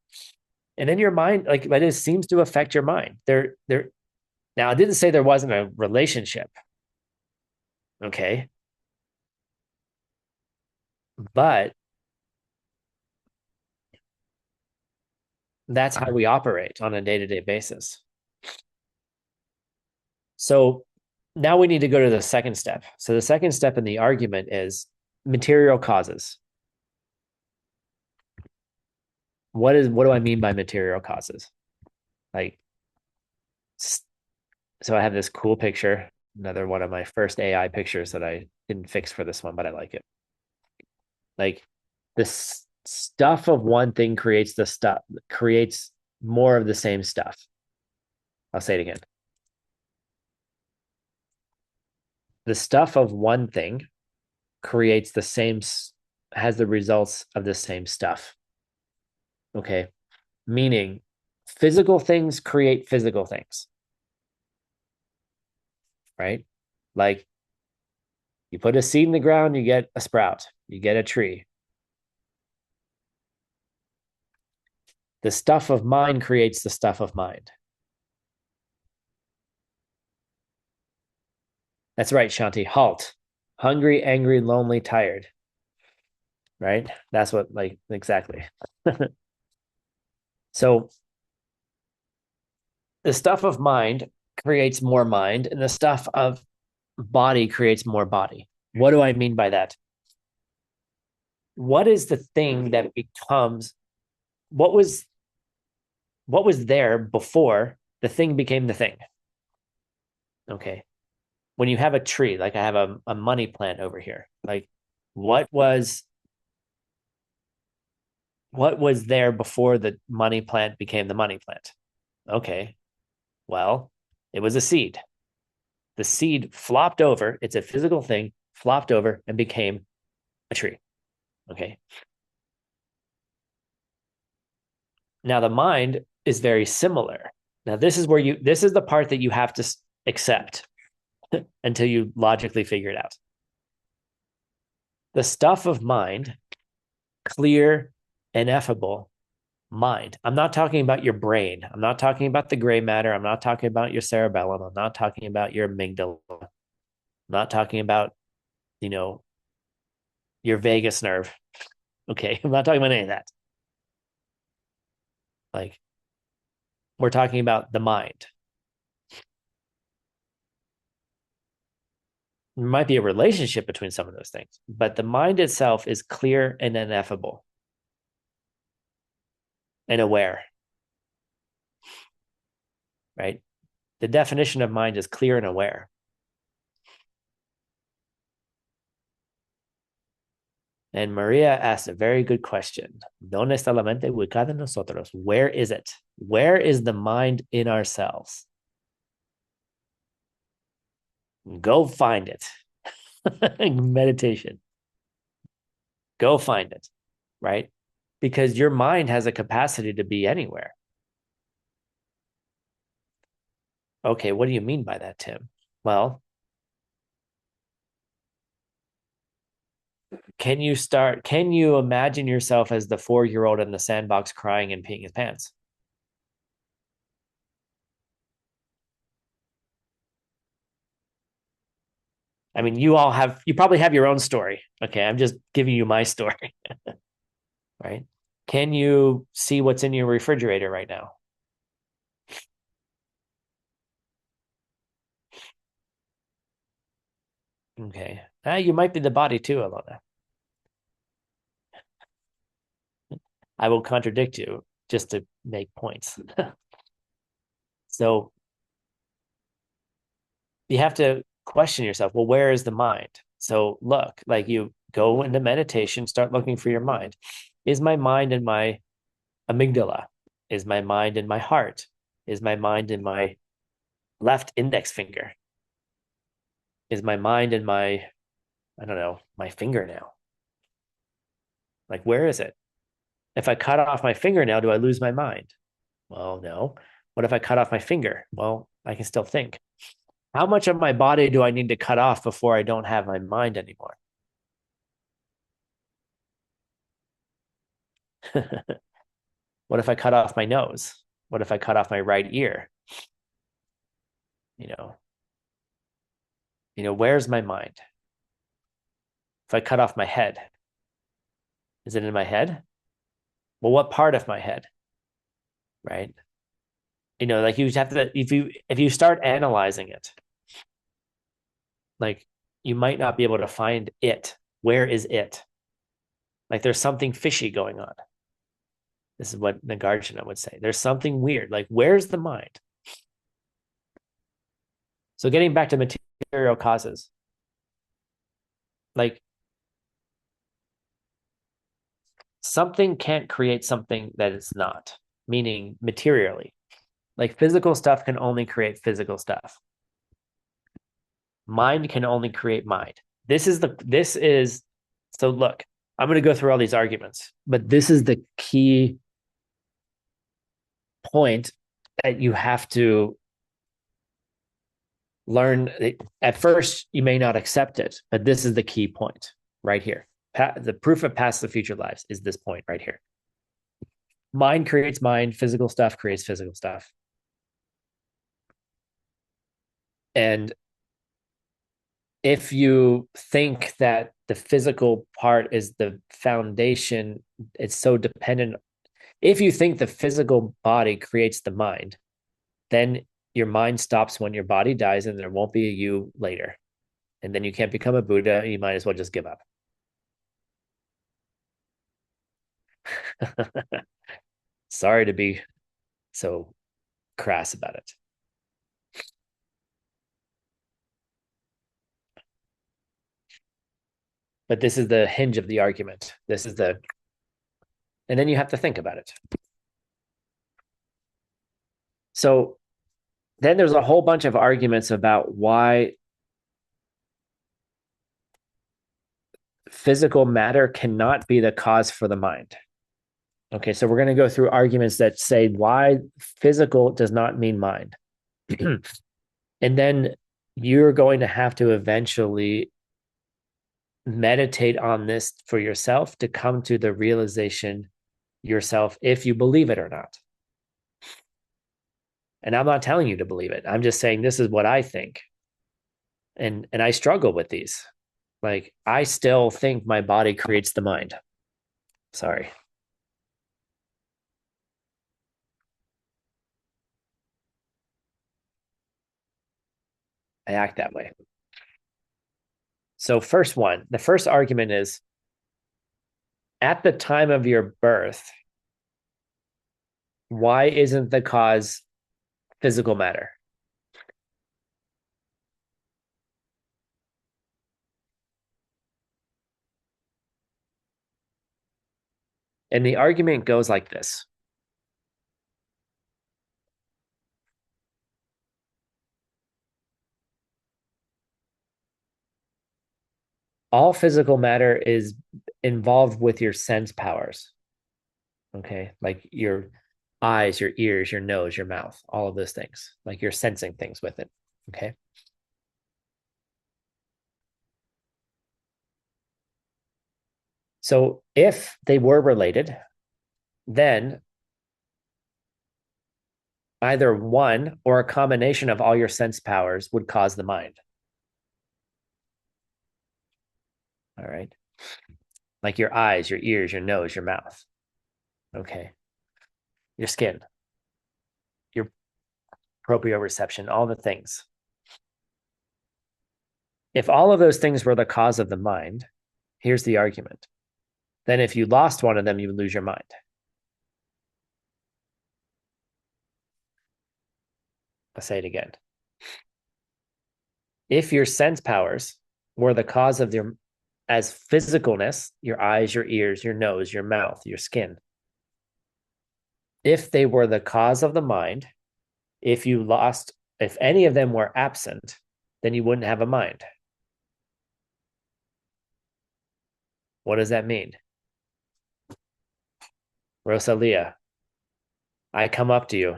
And then your mind, like, but it seems to affect your mind. There now I didn't say there wasn't a relationship, okay? But that's how we operate on a day-to-day basis. So now we need to go to the second step. So the second step in the argument is material causes. What do I mean by material causes? Like, so I have this cool picture, another one of my first AI pictures that I didn't fix for this one, but I like it. Like this stuff of one thing creates more of the same stuff. I'll say it again. The stuff of one thing creates the same, has the results of the same stuff. Okay. Meaning physical things create physical things, right? Like you put a seed in the ground, you get a sprout, you get a tree. The stuff of mind creates the stuff of mind. That's right, Shanti. Halt. Hungry, angry, lonely, tired. Right? That's what, like, exactly. So the stuff of mind creates more mind, and the stuff of body creates more body. What do I mean by that? What is the thing that becomes what was there before the thing became the thing? Okay. When you have a tree, like I have a money plant over here, like what was what was there before the money plant became the money plant? Okay. Well, it was a seed. The seed flopped over, it's a physical thing, flopped over and became a tree. Okay. Now the mind is very similar. Now this is the part that you have to accept until you logically figure it out. The stuff of mind, clear, ineffable mind. I'm not talking about your brain. I'm not talking about the gray matter. I'm not talking about your cerebellum. I'm not talking about your amygdala. I'm not talking about, you know, your vagus nerve. Okay. I'm not talking about any of that. Like, we're talking about the mind. There might be a relationship between some of those things, but the mind itself is clear and ineffable and aware, right? The definition of mind is clear and aware. And Maria asked a very good question. ¿Dónde está la mente ubicada en nosotros? Where is it? Where is the mind in ourselves? Go find it. Meditation. Go find it, right? Because your mind has a capacity to be anywhere. Okay, what do you mean by that, Tim? Well, can you imagine yourself as the 4-year-old in the sandbox crying and peeing his pants? I mean, you probably have your own story. Okay, I'm just giving you my story, right? Can you see what's in your refrigerator right now? Okay. You might be the body too, Alona. I will contradict you just to make points. So you have to question yourself, well, where is the mind? So look, like you go into meditation, start looking for your mind. Is my mind in my amygdala? Is my mind in my heart? Is my mind in my left index finger? Is my mind in my, I don't know, my fingernail? Like, where is it? If I cut off my fingernail, do I lose my mind? Well, no. What if I cut off my finger? Well, I can still think. How much of my body do I need to cut off before I don't have my mind anymore? What if I cut off my nose? What if I cut off my right ear? You know, where's my mind? If I cut off my head, is it in my head? Well, what part of my head? Right? Like you have to if you start analyzing it, like you might not be able to find it. Where is it? Like there's something fishy going on. This is what Nagarjuna would say. There's something weird. Like, where's the mind? So getting back to material causes, like something can't create something that it's not, meaning materially. Like physical stuff can only create physical stuff. Mind can only create mind. So look, I'm going to go through all these arguments, but this is the key point that you have to learn. At first, you may not accept it, but this is the key point right here. The proof of past and future lives is this point right here. Mind creates mind, physical stuff creates physical stuff. And if you think that the physical part is the foundation, it's so dependent. If you think the physical body creates the mind, then your mind stops when your body dies and there won't be a you later. And then you can't become a Buddha. You might as well just give up. Sorry to be so crass about it. But this is the hinge of the argument. And then you have to think about it. So then there's a whole bunch of arguments about why physical matter cannot be the cause for the mind. Okay, so we're going to go through arguments that say why physical does not mean mind. And then you're going to have to eventually meditate on this for yourself to come to the realization yourself if you believe it or not. And I'm not telling you to believe it. I'm just saying this is what I think. And I struggle with these. Like I still think my body creates the mind. Sorry. I act that way. So the first argument is at the time of your birth, why isn't the cause physical matter? And the argument goes like this. All physical matter is involved with your sense powers. Okay. Like your eyes, your ears, your nose, your mouth, all of those things. Like you're sensing things with it. Okay. So if they were related, then either one or a combination of all your sense powers would cause the mind. All right. Like your eyes, your ears, your nose, your mouth. Okay. Your skin, your proprioception, all the things. If all of those things were the cause of the mind, here's the argument. Then if you lost one of them, you would lose your mind. I'll say it again. If your sense powers were the cause of your as physicalness, your eyes, your ears, your nose, your mouth, your skin, if they were the cause of the mind, if any of them were absent, then you wouldn't have a mind. What does that mean? Rosalia, I come up to you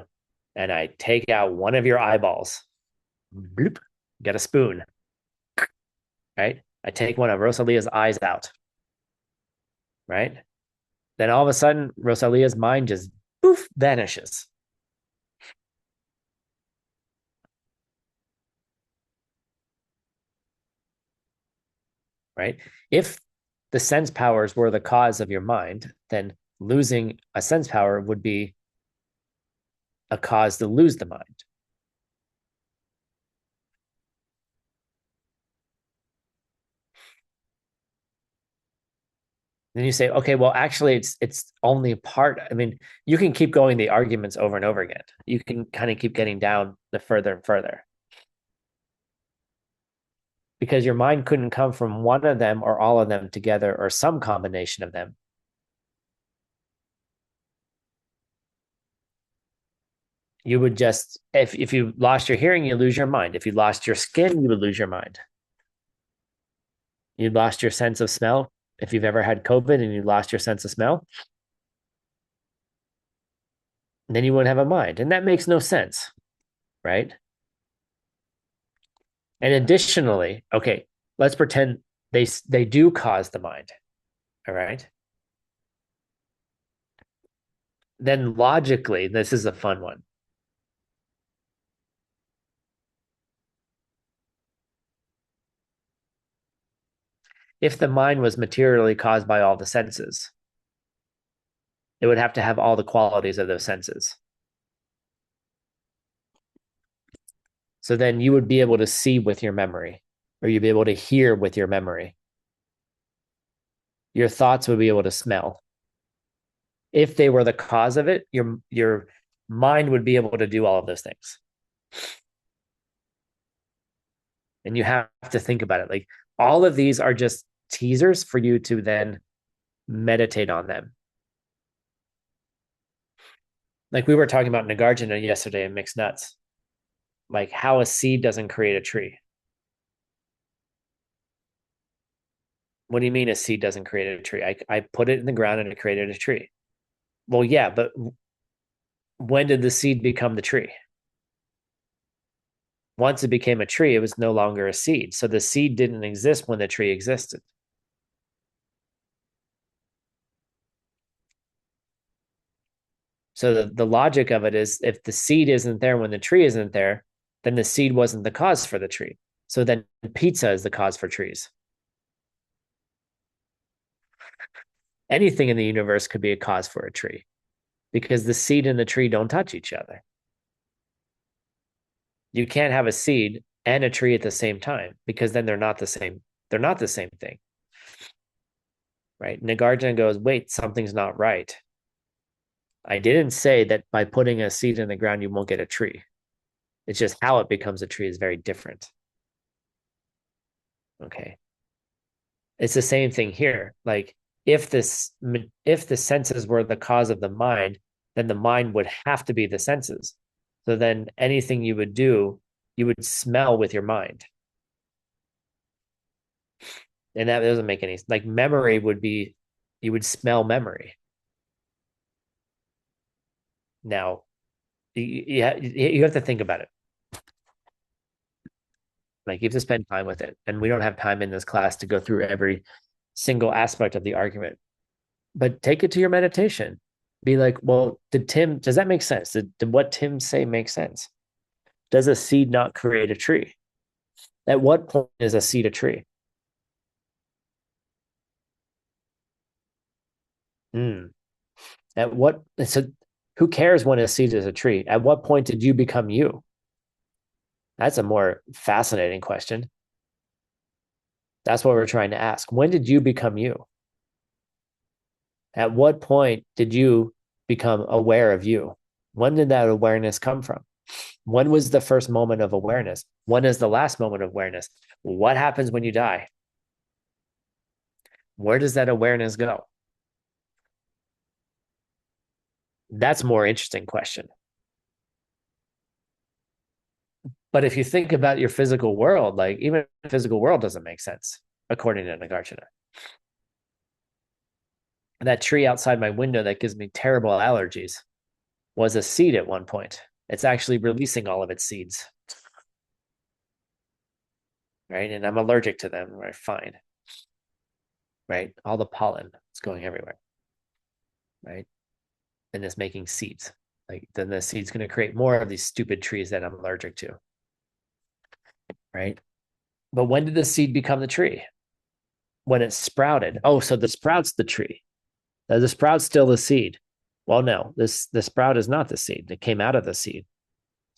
and I take out one of your eyeballs. Bloop, get a spoon. Right? I take one of Rosalia's eyes out. Right? Then all of a sudden, Rosalia's mind just poof vanishes. Right? If the sense powers were the cause of your mind, then losing a sense power would be a cause to lose the mind. Then you say, okay, well, actually, it's only part. I mean, you can keep going the arguments over and over again. You can kind of keep getting down the further and further because your mind couldn't come from one of them or all of them together or some combination of them. You would just if you lost your hearing, you lose your mind. If you lost your skin, you would lose your mind. You lost your sense of smell. If you've ever had COVID and you lost your sense of smell, then you wouldn't have a mind. And that makes no sense, right? And additionally, okay, let's pretend they do cause the mind. All right. Then logically, this is a fun one. If the mind was materially caused by all the senses, it would have to have all the qualities of those senses. So then you would be able to see with your memory, or you'd be able to hear with your memory. Your thoughts would be able to smell. If they were the cause of it, your mind would be able to do all of those things. And you have to think about it. Like all of these are just teasers for you to then meditate on them. Like we were talking about Nagarjuna yesterday in Mixed Nuts, like how a seed doesn't create a tree. What do you mean a seed doesn't create a tree? I put it in the ground and it created a tree. Well, yeah, but when did the seed become the tree? Once it became a tree, it was no longer a seed. So the seed didn't exist when the tree existed. So the logic of it is if the seed isn't there when the tree isn't there, then the seed wasn't the cause for the tree. So then pizza is the cause for trees. Anything in the universe could be a cause for a tree because the seed and the tree don't touch each other. You can't have a seed and a tree at the same time because then they're not the same. They're not the same thing, right? Nagarjuna goes, wait, something's not right. I didn't say that by putting a seed in the ground, you won't get a tree. It's just how it becomes a tree is very different. Okay. It's the same thing here. Like if the senses were the cause of the mind, then the mind would have to be the senses. So then anything you would do, you would smell with your mind. And that doesn't make any like memory would be you would smell memory. Now, you have to think about it. Like you have to spend time with it. And we don't have time in this class to go through every single aspect of the argument. But take it to your meditation. Be like, well, does that make sense? Did what Tim say make sense? Does a seed not create a tree? At what point is a seed a tree? Hmm. At what, so who cares when a seed is a tree? At what point did you become you? That's a more fascinating question. That's what we're trying to ask. When did you become you? At what point did you become aware of you? When did that awareness come from? When was the first moment of awareness? When is the last moment of awareness? What happens when you die? Where does that awareness go? That's a more interesting question. But if you think about your physical world, like even the physical world doesn't make sense, according to Nagarjuna. That tree outside my window that gives me terrible allergies was a seed at one point. It's actually releasing all of its seeds, right? And I'm allergic to them, right? Fine, right? All the pollen is going everywhere, right? And it's making seeds. Like then the seed's going to create more of these stupid trees that I'm allergic to, right? But when did the seed become the tree? When it sprouted. Oh, so the sprout's the tree. The sprout's still the seed. Well, no, the sprout is not the seed. It came out of the seed.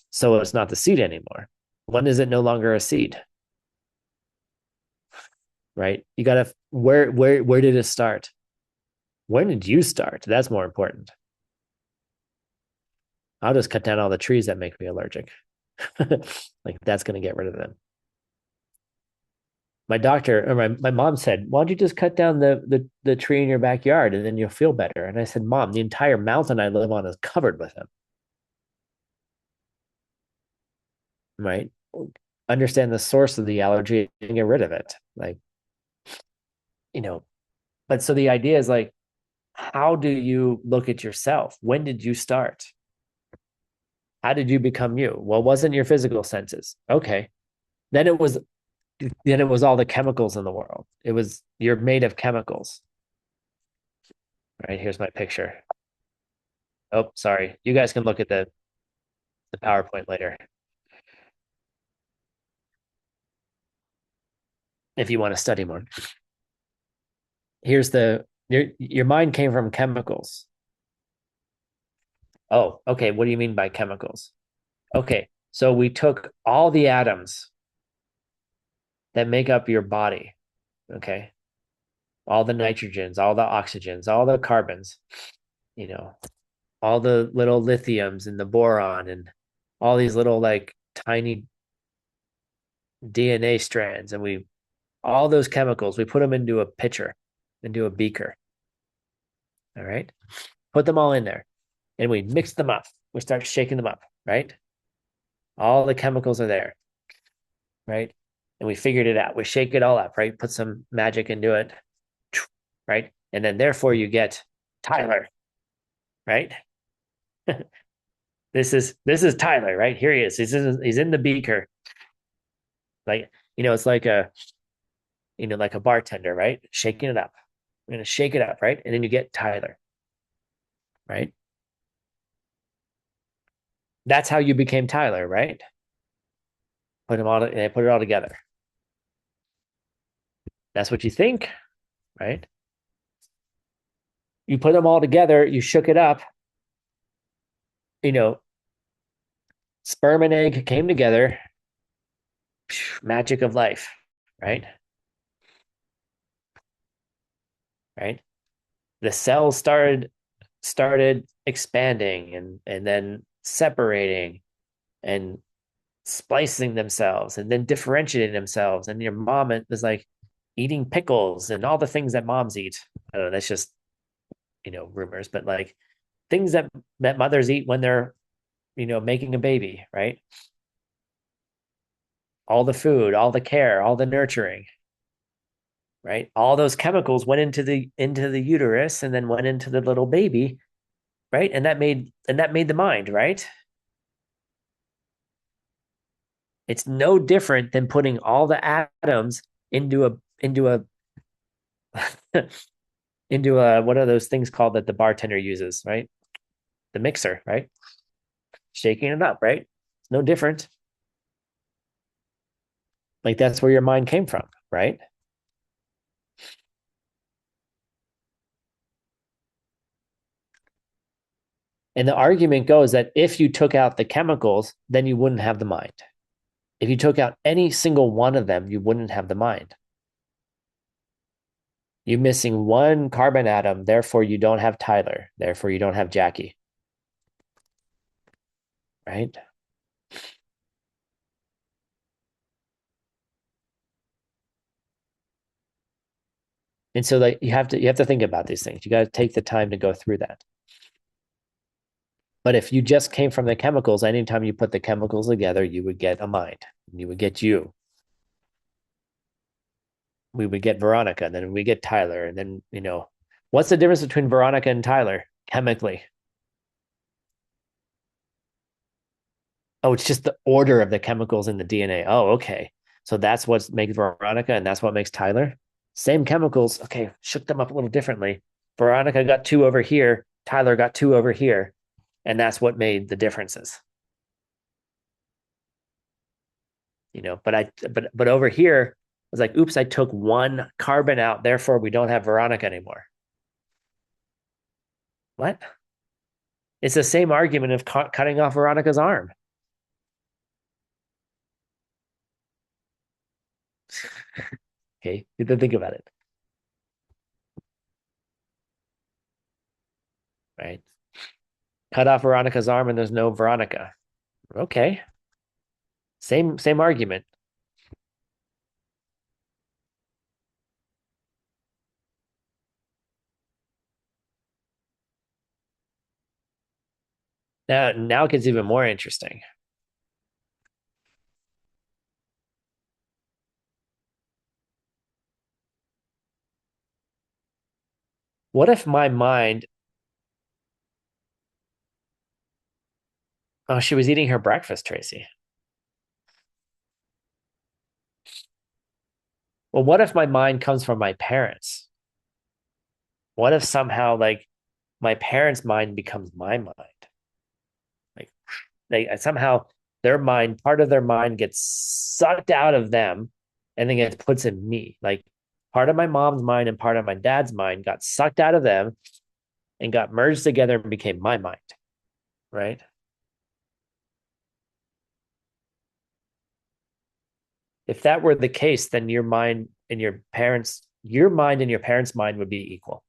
So it's not the seed anymore. When is it no longer a seed? Right? You gotta where did it start? When did you start? That's more important. I'll just cut down all the trees that make me allergic. Like that's gonna get rid of them. My doctor or my mom said, why don't you just cut down the tree in your backyard and then you'll feel better? And I said, Mom, the entire mountain I live on is covered with them. Right? Understand the source of the allergy and get rid of it. Like, you know, but so the idea is like, how do you look at yourself? When did you start? How did you become you? Well, it wasn't your physical senses. Okay. Then it was then it was all the chemicals in the world. It was you're made of chemicals. Right? Here's my picture. Oh, sorry. You guys can look at the PowerPoint later if you want to study more. Here's the your mind came from chemicals. Oh, okay. What do you mean by chemicals? Okay. So we took all the atoms that make up your body. Okay. All the nitrogens, all the oxygens, all the carbons, you know, all the little lithiums and the boron and all these little like tiny DNA strands. And we, all those chemicals, we put them into a pitcher, into a beaker. All right. Put them all in there and we mix them up. We start shaking them up, right? All the chemicals are there, right? And we figured it out. We shake it all up, right? Put some magic into it, right? And then therefore you get Tyler, right? This is Tyler, right? Here he is. He's in the beaker. Like, it's like like a bartender, right? Shaking it up. We're gonna shake it up, right? And then you get Tyler, right? That's how you became Tyler, right? They put it all together. That's what you think, right? You put them all together, you shook it up, you know, sperm and egg came together, magic of life, right? Right? The cells started expanding and then separating and splicing themselves and then differentiating themselves. And your mom is like eating pickles and all the things that moms eat. I don't know, that's just, rumors, but like things that mothers eat when they're, making a baby, right? All the food, all the care, all the nurturing, right? All those chemicals went into the uterus and then went into the little baby, right? And that made the mind, right? It's no different than putting all the atoms into a into a what are those things called that the bartender uses, right? The mixer, right? Shaking it up, right? It's no different. Like that's where your mind came from, right? And the argument goes that if you took out the chemicals, then you wouldn't have the mind. If you took out any single one of them, you wouldn't have the mind. You're missing one carbon atom, therefore you don't have Tyler, therefore you don't have Jackie, right? And so like you have to think about these things. You got to take the time to go through that. But if you just came from the chemicals, anytime you put the chemicals together, you would get a mind. You would get you. We would get Veronica, and then we get Tyler, and then what's the difference between Veronica and Tyler chemically? Oh, it's just the order of the chemicals in the DNA. Oh, okay. So that's what makes Veronica, and that's what makes Tyler. Same chemicals. Okay, shook them up a little differently. Veronica got two over here. Tyler got two over here, and that's what made the differences. But over here, I was like, oops, I took one carbon out, therefore we don't have Veronica anymore. What? It's the same argument of cutting off Veronica's arm. Okay, you have to think about it, right? Cut off Veronica's arm and there's no Veronica. Okay, same argument. Now it gets even more interesting. What if my mind? Oh, she was eating her breakfast, Tracy. Well, what if my mind comes from my parents? What if somehow like my parents' mind becomes my mind? Like they somehow their mind, part of their mind gets sucked out of them and then gets puts in me. Like part of my mom's mind and part of my dad's mind got sucked out of them and got merged together and became my mind, right? If that were the case, then your mind and your parents' mind would be equal.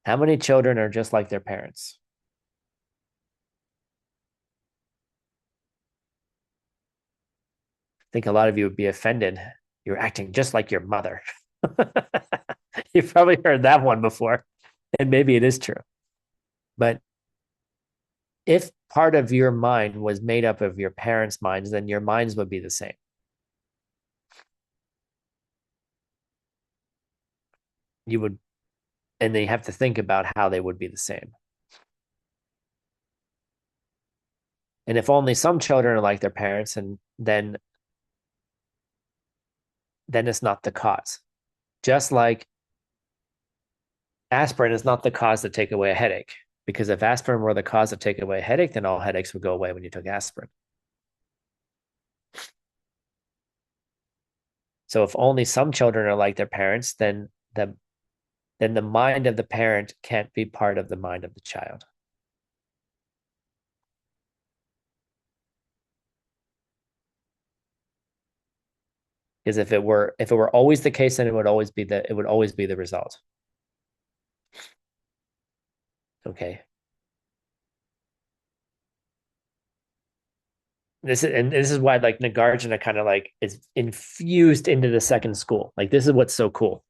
How many children are just like their parents? I think a lot of you would be offended. You're acting just like your mother. You've probably heard that one before, and maybe it is true. But if part of your mind was made up of your parents' minds, then your minds would be the same. You would, and then you have to think about how they would be the same. And if only some children are like their parents, and then it's not the cause. Just like aspirin is not the cause to take away a headache. Because if aspirin were the cause of take away a headache, then all headaches would go away when you took aspirin. So if only some children are like their parents, then the mind of the parent can't be part of the mind of the child. Because if it were always the case, then it would always be the result. Okay. This is why like Nagarjuna kind of like is infused into the second school. Like this is what's so cool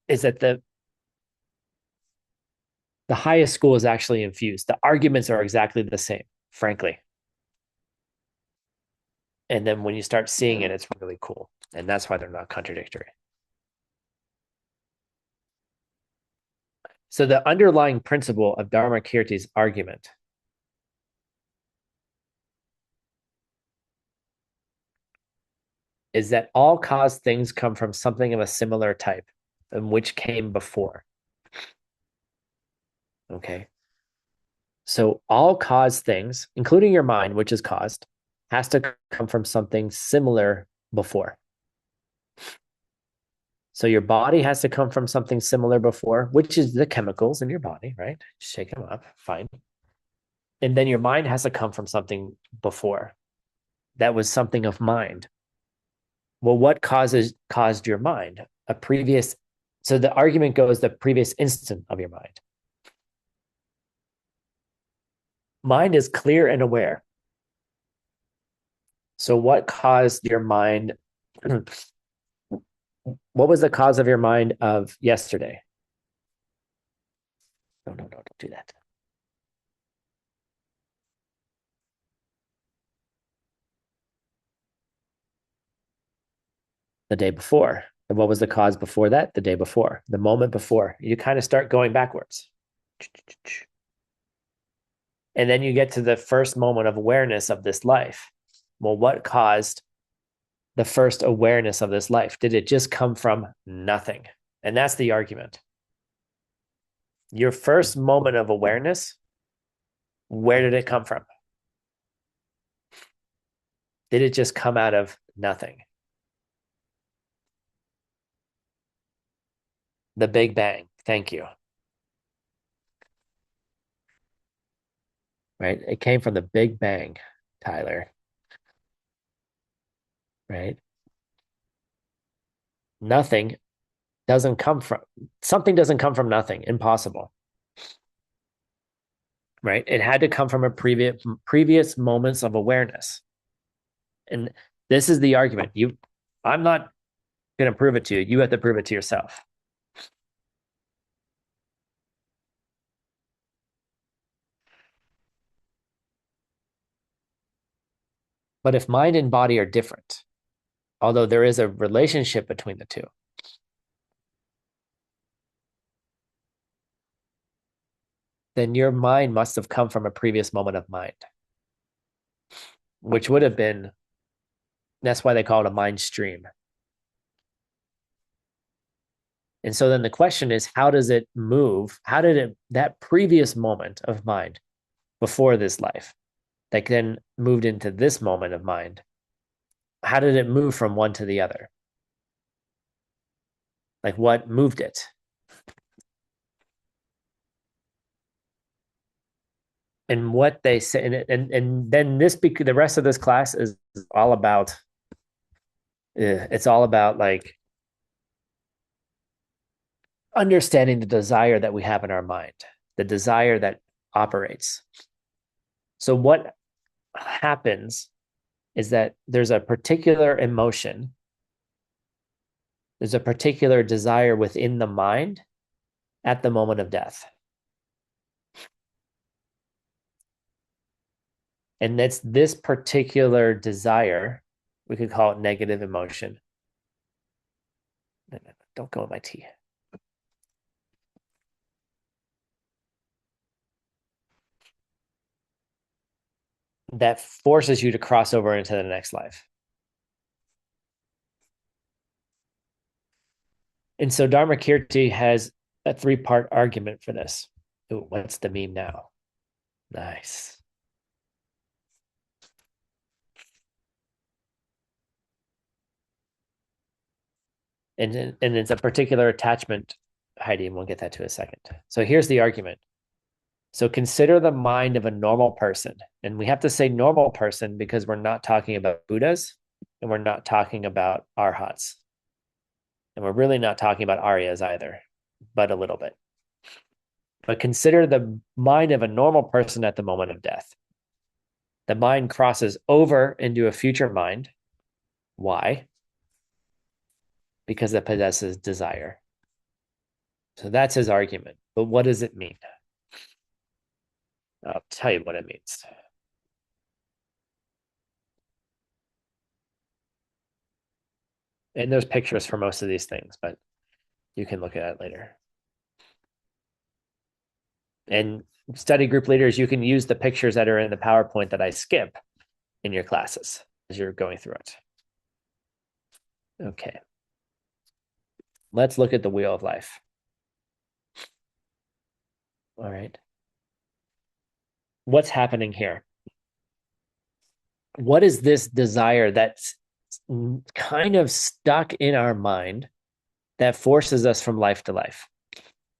is that the highest school is actually infused. The arguments are exactly the same, frankly. And then when you start seeing it, it's really cool. And that's why they're not contradictory. So the underlying principle of Dharmakirti's argument is that all caused things come from something of a similar type, and which came before. Okay. So all caused things, including your mind, which is caused, has to come from something similar before. So your body has to come from something similar before, which is the chemicals in your body, right? Shake them up, fine. And then your mind has to come from something before. That was something of mind. Well, what caused your mind? A previous, so the argument goes the previous instant of your mind. Mind is clear and aware. So what caused your mind? What was the cause of your mind of yesterday? No, don't do that. The day before. And what was the cause before that? The day before, the moment before. You kind of start going backwards. And then you get to the first moment of awareness of this life. Well, what caused the first awareness of this life? Did it just come from nothing? And that's the argument. Your first moment of awareness, where did it come from? Did it just come out of nothing? The Big Bang. Thank you. Right? It came from the Big Bang, Tyler. Right? Nothing doesn't come from something doesn't come from nothing. Impossible. Right? It had to come from a previous moments of awareness. And this is the argument. I'm not going to prove it to you. You have to prove it to yourself. But if mind and body are different, although there is a relationship between the two, then your mind must have come from a previous moment of mind, which would have been, that's why they call it a mind stream. And so then the question is, how does it move? How did it, that previous moment of mind before this life, that then moved into this moment of mind, how did it move from one to the other? Like what moved it? And what they say, and then the rest of this class is all about, it's all about like understanding the desire that we have in our mind, the desire that operates. So what happens is that there's a particular emotion, there's a particular desire within the mind at the moment of death. And that's this particular desire, we could call it negative emotion. No, don't go with my tea. That forces you to cross over into the next life. And so Dharmakirti has a three-part argument for this. Ooh, what's the meme now? Nice. And it's a particular attachment, Heidi, and we'll get that to a second. So here's the argument. So consider the mind of a normal person. And we have to say normal person because we're not talking about Buddhas and we're not talking about arhats. And we're really not talking about Aryas either, but a little bit. But consider the mind of a normal person at the moment of death. The mind crosses over into a future mind. Why? Because it possesses desire. So that's his argument. But what does it mean? I'll tell you what it means. And there's pictures for most of these things, but you can look at it later. And study group leaders, you can use the pictures that are in the PowerPoint that I skip in your classes as you're going through it. Okay. Let's look at the wheel of life. All right. What's happening here? What is this desire that's kind of stuck in our mind that forces us from life to life?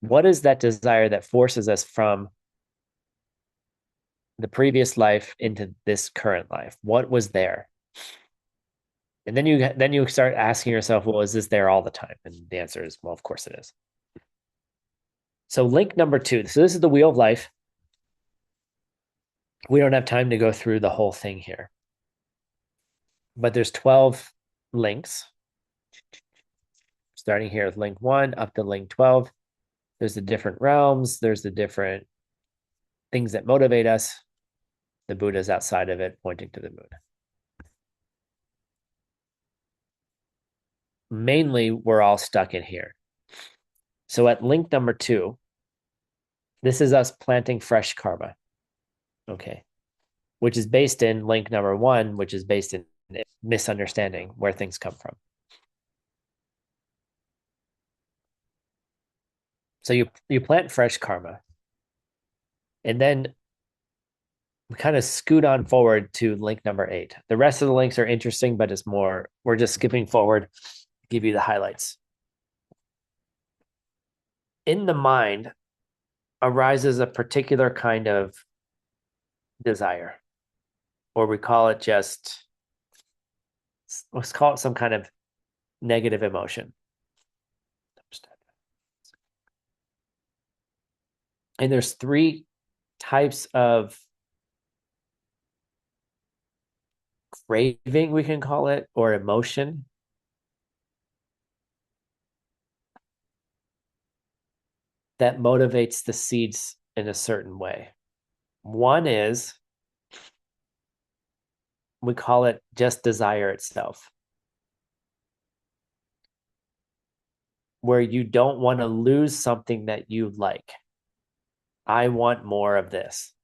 What is that desire that forces us from the previous life into this current life? What was there? And then you start asking yourself, well, is this there all the time? And the answer is, well, of course it is. So link number 2. So this is the wheel of life. We don't have time to go through the whole thing here. But there's 12 links. Starting here with link 1 up to link 12. There's the different realms. There's the different things that motivate us. The Buddha's outside of it, pointing to the moon. Mainly, we're all stuck in here. So at link number 2, this is us planting fresh karma. Okay. Which is based in link number 1, which is based in misunderstanding where things come from. So you plant fresh karma. And then we kind of scoot on forward to link number 8. The rest of the links are interesting, but it's more, we're just skipping forward, give you the highlights. In the mind arises a particular kind of desire, or we call it just, let's call it some kind of negative emotion. And there's 3 types of craving, we can call it, or emotion that motivates the seeds in a certain way. One is, we call it just desire itself, where you don't want to lose something that you like. I want more of this.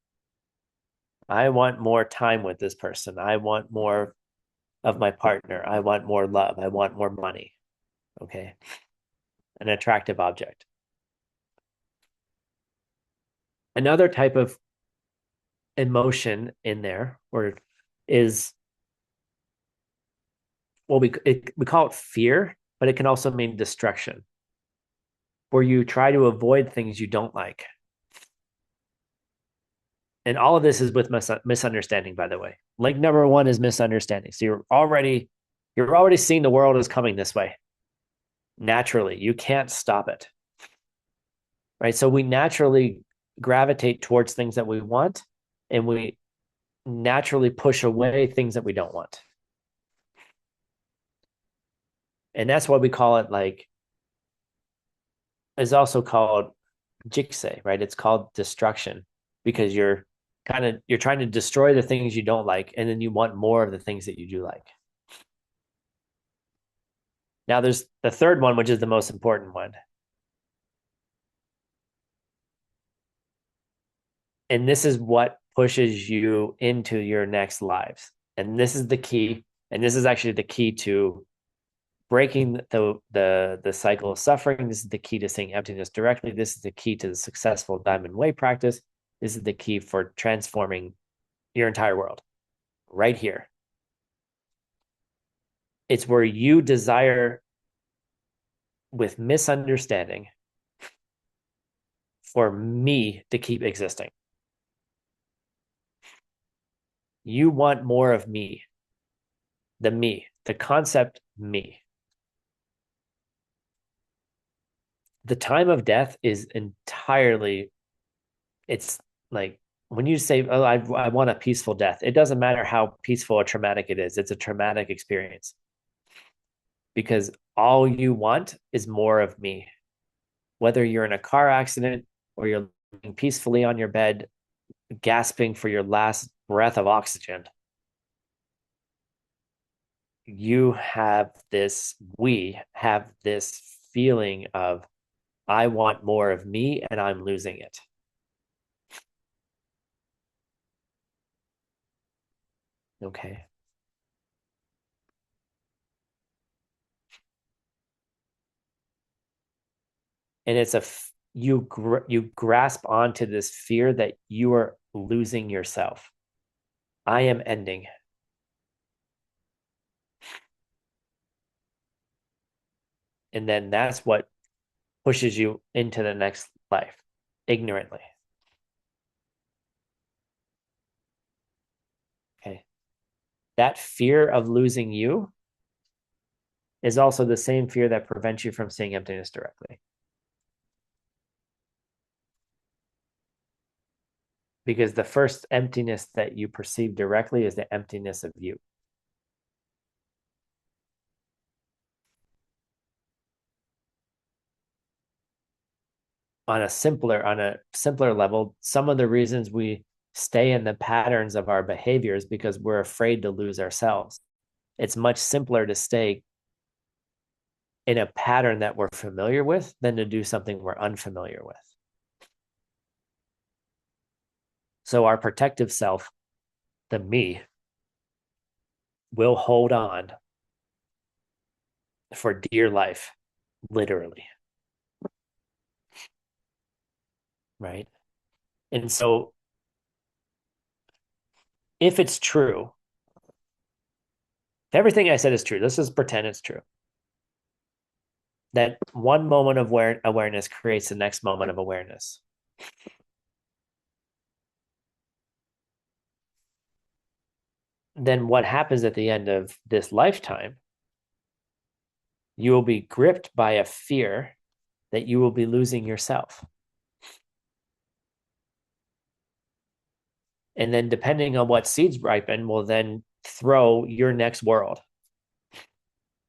I want more time with this person. I want more of my partner. I want more love. I want more money. Okay. An attractive object. Another type of emotion in there or is, well, we call it fear, but it can also mean destruction, where you try to avoid things you don't like. And all of this is with misunderstanding, by the way. Link number 1 is misunderstanding. So you're already seeing the world as coming this way. Naturally, you can't stop it. Right? So we naturally gravitate towards things that we want, and we naturally push away things that we don't want. And that's why we call it, like, it's also called jikse, right? It's called destruction, because you're trying to destroy the things you don't like, and then you want more of the things that you do like. Now there's the third one, which is the most important one. And this is what pushes you into your next lives. And this is the key. And this is actually the key to breaking the cycle of suffering. This is the key to seeing emptiness directly. This is the key to the successful Diamond Way practice. This is the key for transforming your entire world right here. It's where you desire, with misunderstanding, for me to keep existing. You want more of me, the concept me. The time of death is entirely, it's like when you say, oh, I want a peaceful death, it doesn't matter how peaceful or traumatic it is. It's a traumatic experience because all you want is more of me. Whether you're in a car accident or you're living peacefully on your bed, gasping for your last breath of oxygen, we have this feeling of, I want more of me and I'm losing it. Okay. And it's you grasp onto this fear that you are losing yourself. I am ending. And then that's what pushes you into the next life ignorantly. Okay. That fear of losing you is also the same fear that prevents you from seeing emptiness directly. Because the first emptiness that you perceive directly is the emptiness of you. On a simpler level, some of the reasons we stay in the patterns of our behaviors because we're afraid to lose ourselves. It's much simpler to stay in a pattern that we're familiar with than to do something we're unfamiliar with. So our protective self, the me, will hold on for dear life, literally. Right. And so if it's true, if everything I said is true, let's just pretend it's true. That one moment of awareness creates the next moment of awareness. Then what happens at the end of this lifetime? You will be gripped by a fear that you will be losing yourself. And then depending on what seeds ripen will then throw your next world.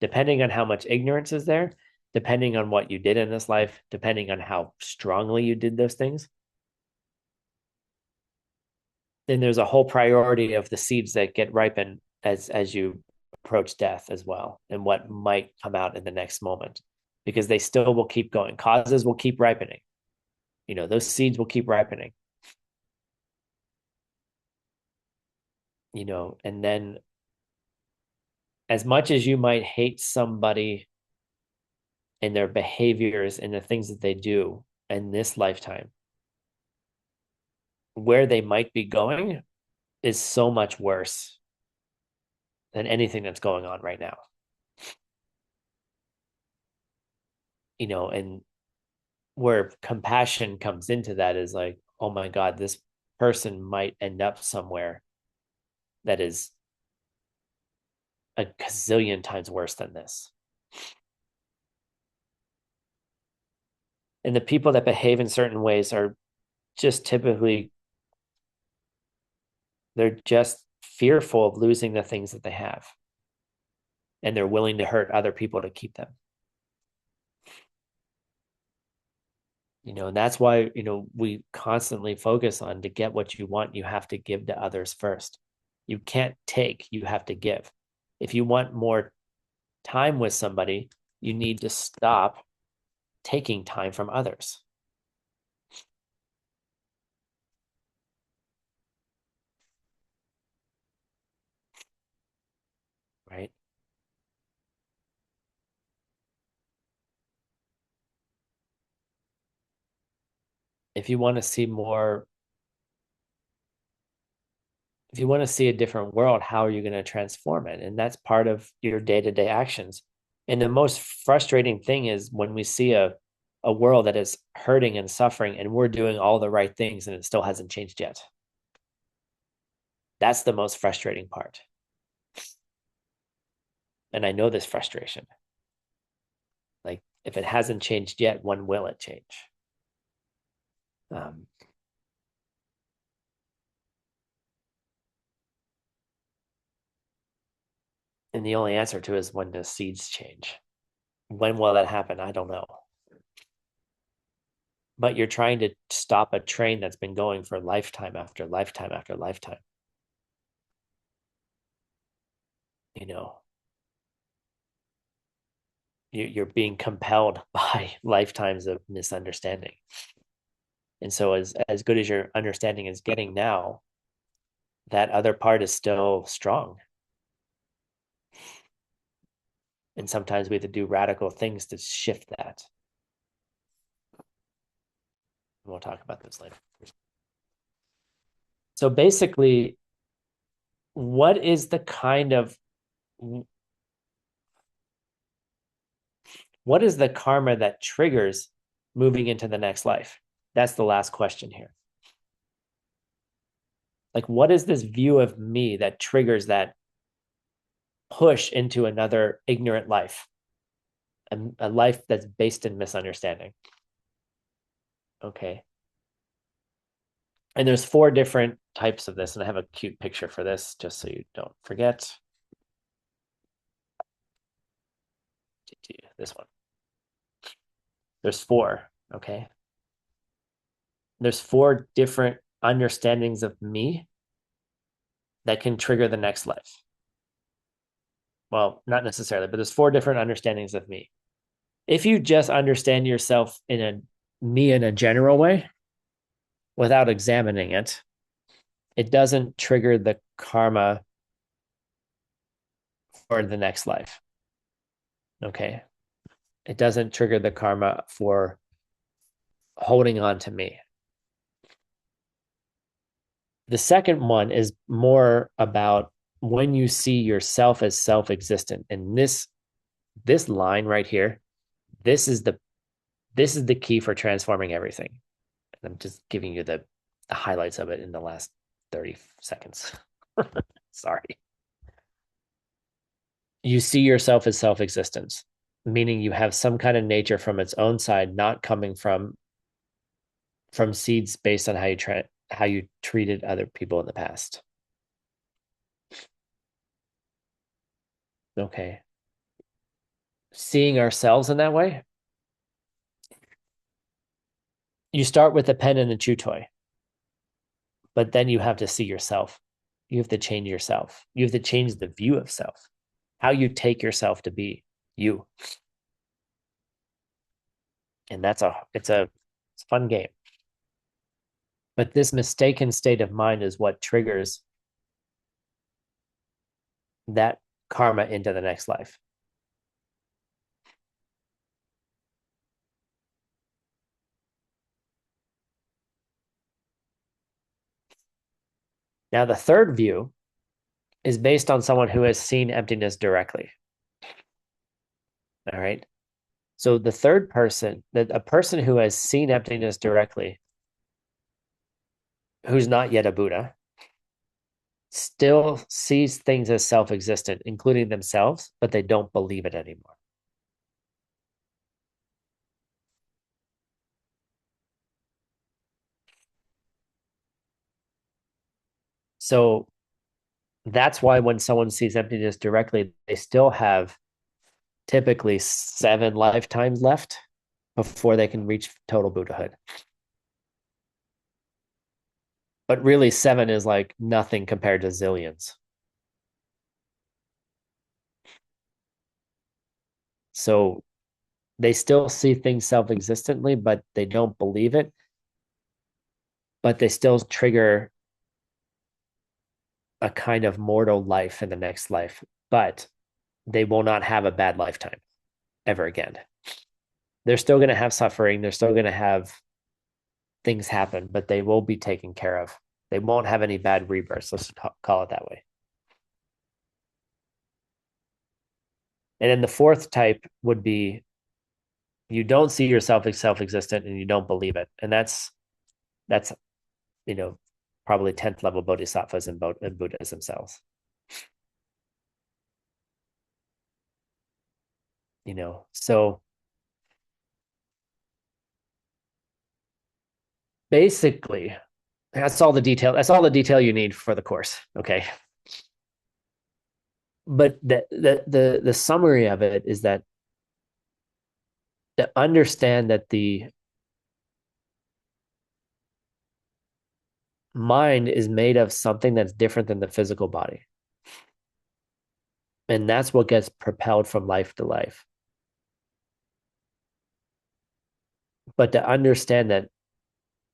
Depending on how much ignorance is there, depending on what you did in this life, depending on how strongly you did those things, then there's a whole priority of the seeds that get ripened as you approach death as well, and what might come out in the next moment, because they still will keep going. Causes will keep ripening. Those seeds will keep ripening. And then as much as you might hate somebody and their behaviors and the things that they do in this lifetime, where they might be going is so much worse than anything that's going on right now. And where compassion comes into that is like, oh my God, this person might end up somewhere that is a gazillion times worse than this. And the people that behave in certain ways are just typically, they're just fearful of losing the things that they have. And they're willing to hurt other people to keep them. And that's why, we constantly focus on, to get what you want, you have to give to others first. You can't take, you have to give. If you want more time with somebody, you need to stop taking time from others. Right. if you want to see more, if you want to see a different world, how are you going to transform it? And that's part of your day-to-day actions. And the most frustrating thing is when we see a world that is hurting and suffering and we're doing all the right things and it still hasn't changed yet. That's the most frustrating part. And I know this frustration. Like, if it hasn't changed yet, when will it change? Um, and the only answer to is when the seeds change. When will that happen? I don't know. But you're trying to stop a train that's been going for lifetime after lifetime after lifetime. You know, you're being compelled by lifetimes of misunderstanding. And so as good as your understanding is getting now, that other part is still strong. And sometimes we have to do radical things to shift that. We'll talk about this later. So basically, what is the kind of what is the karma that triggers moving into the next life? That's the last question here. Like, what is this view of me that triggers that push into another ignorant life, a life that's based in misunderstanding? Okay. And there's 4 different types of this, and I have a cute picture for this just so you don't forget. This one. There's 4, okay? There's 4 different understandings of me that can trigger the next life. Well, not necessarily, but there's 4 different understandings of me. If you just understand yourself in a general way without examining it, it doesn't trigger the karma for the next life. Okay. It doesn't trigger the karma for holding on to me. The second one is more about when you see yourself as self-existent. And this line right here, this is the key for transforming everything. And I'm just giving you the highlights of it in the last 30 seconds. Sorry. You see yourself as self-existence, meaning you have some kind of nature from its own side, not coming from seeds based on how you treated other people in the past. Okay. Seeing ourselves in that way, you start with a pen and a chew toy, but then you have to see yourself. You have to change yourself. You have to change the view of self, how you take yourself to be you. And it's a fun game. But this mistaken state of mind is what triggers that karma into the next life. Now, the third view is based on someone who has seen emptiness directly. All right. So the third person, a person who has seen emptiness directly, who's not yet a Buddha, still sees things as self-existent, including themselves, but they don't believe it anymore. So that's why when someone sees emptiness directly, they still have typically 7 lifetimes left before they can reach total Buddhahood. But really, 7 is like nothing compared to zillions. So they still see things self-existently, but they don't believe it. But they still trigger a kind of mortal life in the next life. But they will not have a bad lifetime ever again. They're still going to have suffering. They're still going to have things happen, but they will be taken care of. They won't have any bad rebirths. Let's call it that way. And then the fourth type would be you don't see yourself as self-existent and you don't believe it. And that's you know probably 10th level bodhisattvas in Buddhism themselves. So basically that's all the detail you need for the course. Okay. But the summary of it is that to understand that the mind is made of something that's different than the physical body. And that's what gets propelled from life to life. But to understand that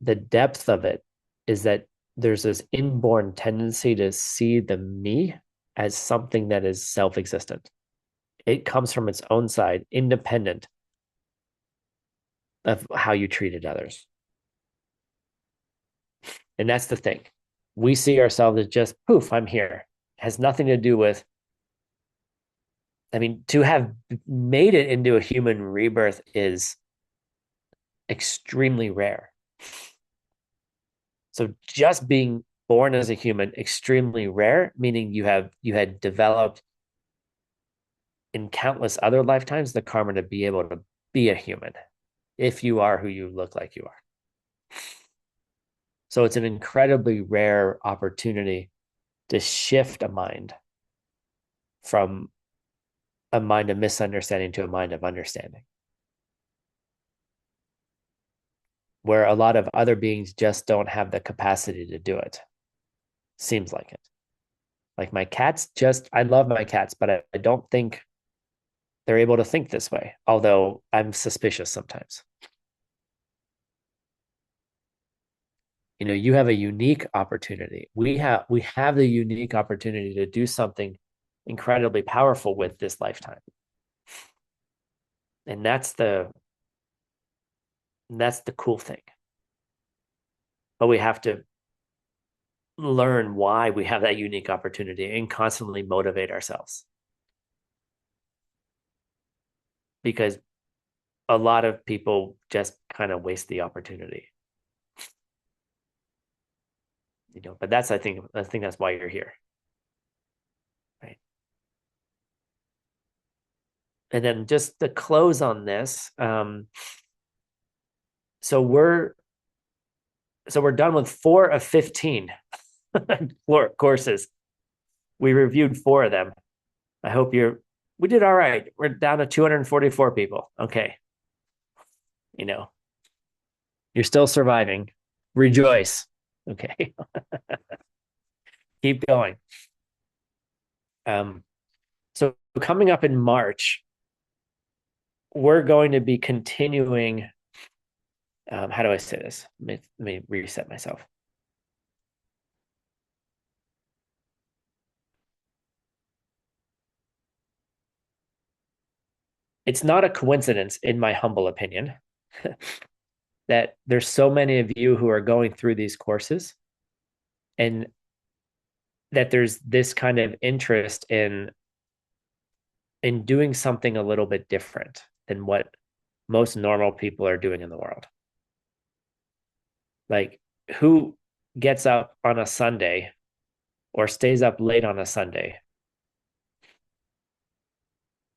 the depth of it is that there's this inborn tendency to see the me as something that is self-existent. It comes from its own side, independent of how you treated others. And that's the thing. We see ourselves as just poof, I'm here. It has nothing to do with, I mean, to have made it into a human rebirth is extremely rare. So just being born as a human, extremely rare, meaning you had developed in countless other lifetimes the karma to be able to be a human if you are who you look like you are. So it's an incredibly rare opportunity to shift a mind from a mind of misunderstanding to a mind of understanding, where a lot of other beings just don't have the capacity to do it. Seems like it. Like my cats I love my cats, but I don't think they're able to think this way, although I'm suspicious sometimes. You have a unique opportunity. We have the unique opportunity to do something incredibly powerful with this lifetime. And that's the cool thing. But we have to learn why we have that unique opportunity and constantly motivate ourselves. Because a lot of people just kind of waste the opportunity. But I think that's why you're here. Right. And then just to close on this, so we're done with 4 of 15 courses. We reviewed 4 of them. I hope we did all right. We're down to 244 people. Okay. You're still surviving. Rejoice. Okay. Keep going. So coming up in March, we're going to be continuing. How do I say this? Let me reset myself. It's not a coincidence, in my humble opinion, that there's so many of you who are going through these courses and that there's this kind of interest in doing something a little bit different than what most normal people are doing in the world. Like, who gets up on a Sunday or stays up late on a Sunday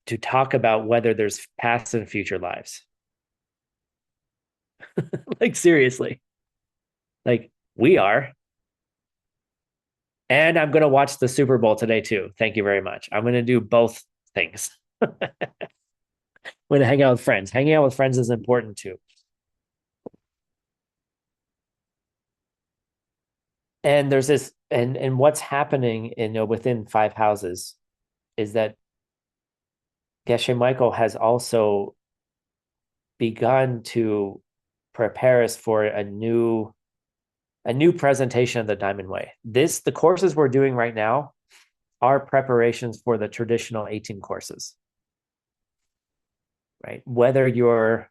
to talk about whether there's past and future lives? Like, seriously. Like, we are. And I'm going to watch the Super Bowl today, too. Thank you very much. I'm going to do both things. I'm going to hang out with friends. Hanging out with friends is important, too. And there's this, and what's happening within 5 houses is that Geshe Michael has also begun to prepare us for a new presentation of the Diamond Way. The courses we're doing right now are preparations for the traditional 18 courses, right? Whether you're,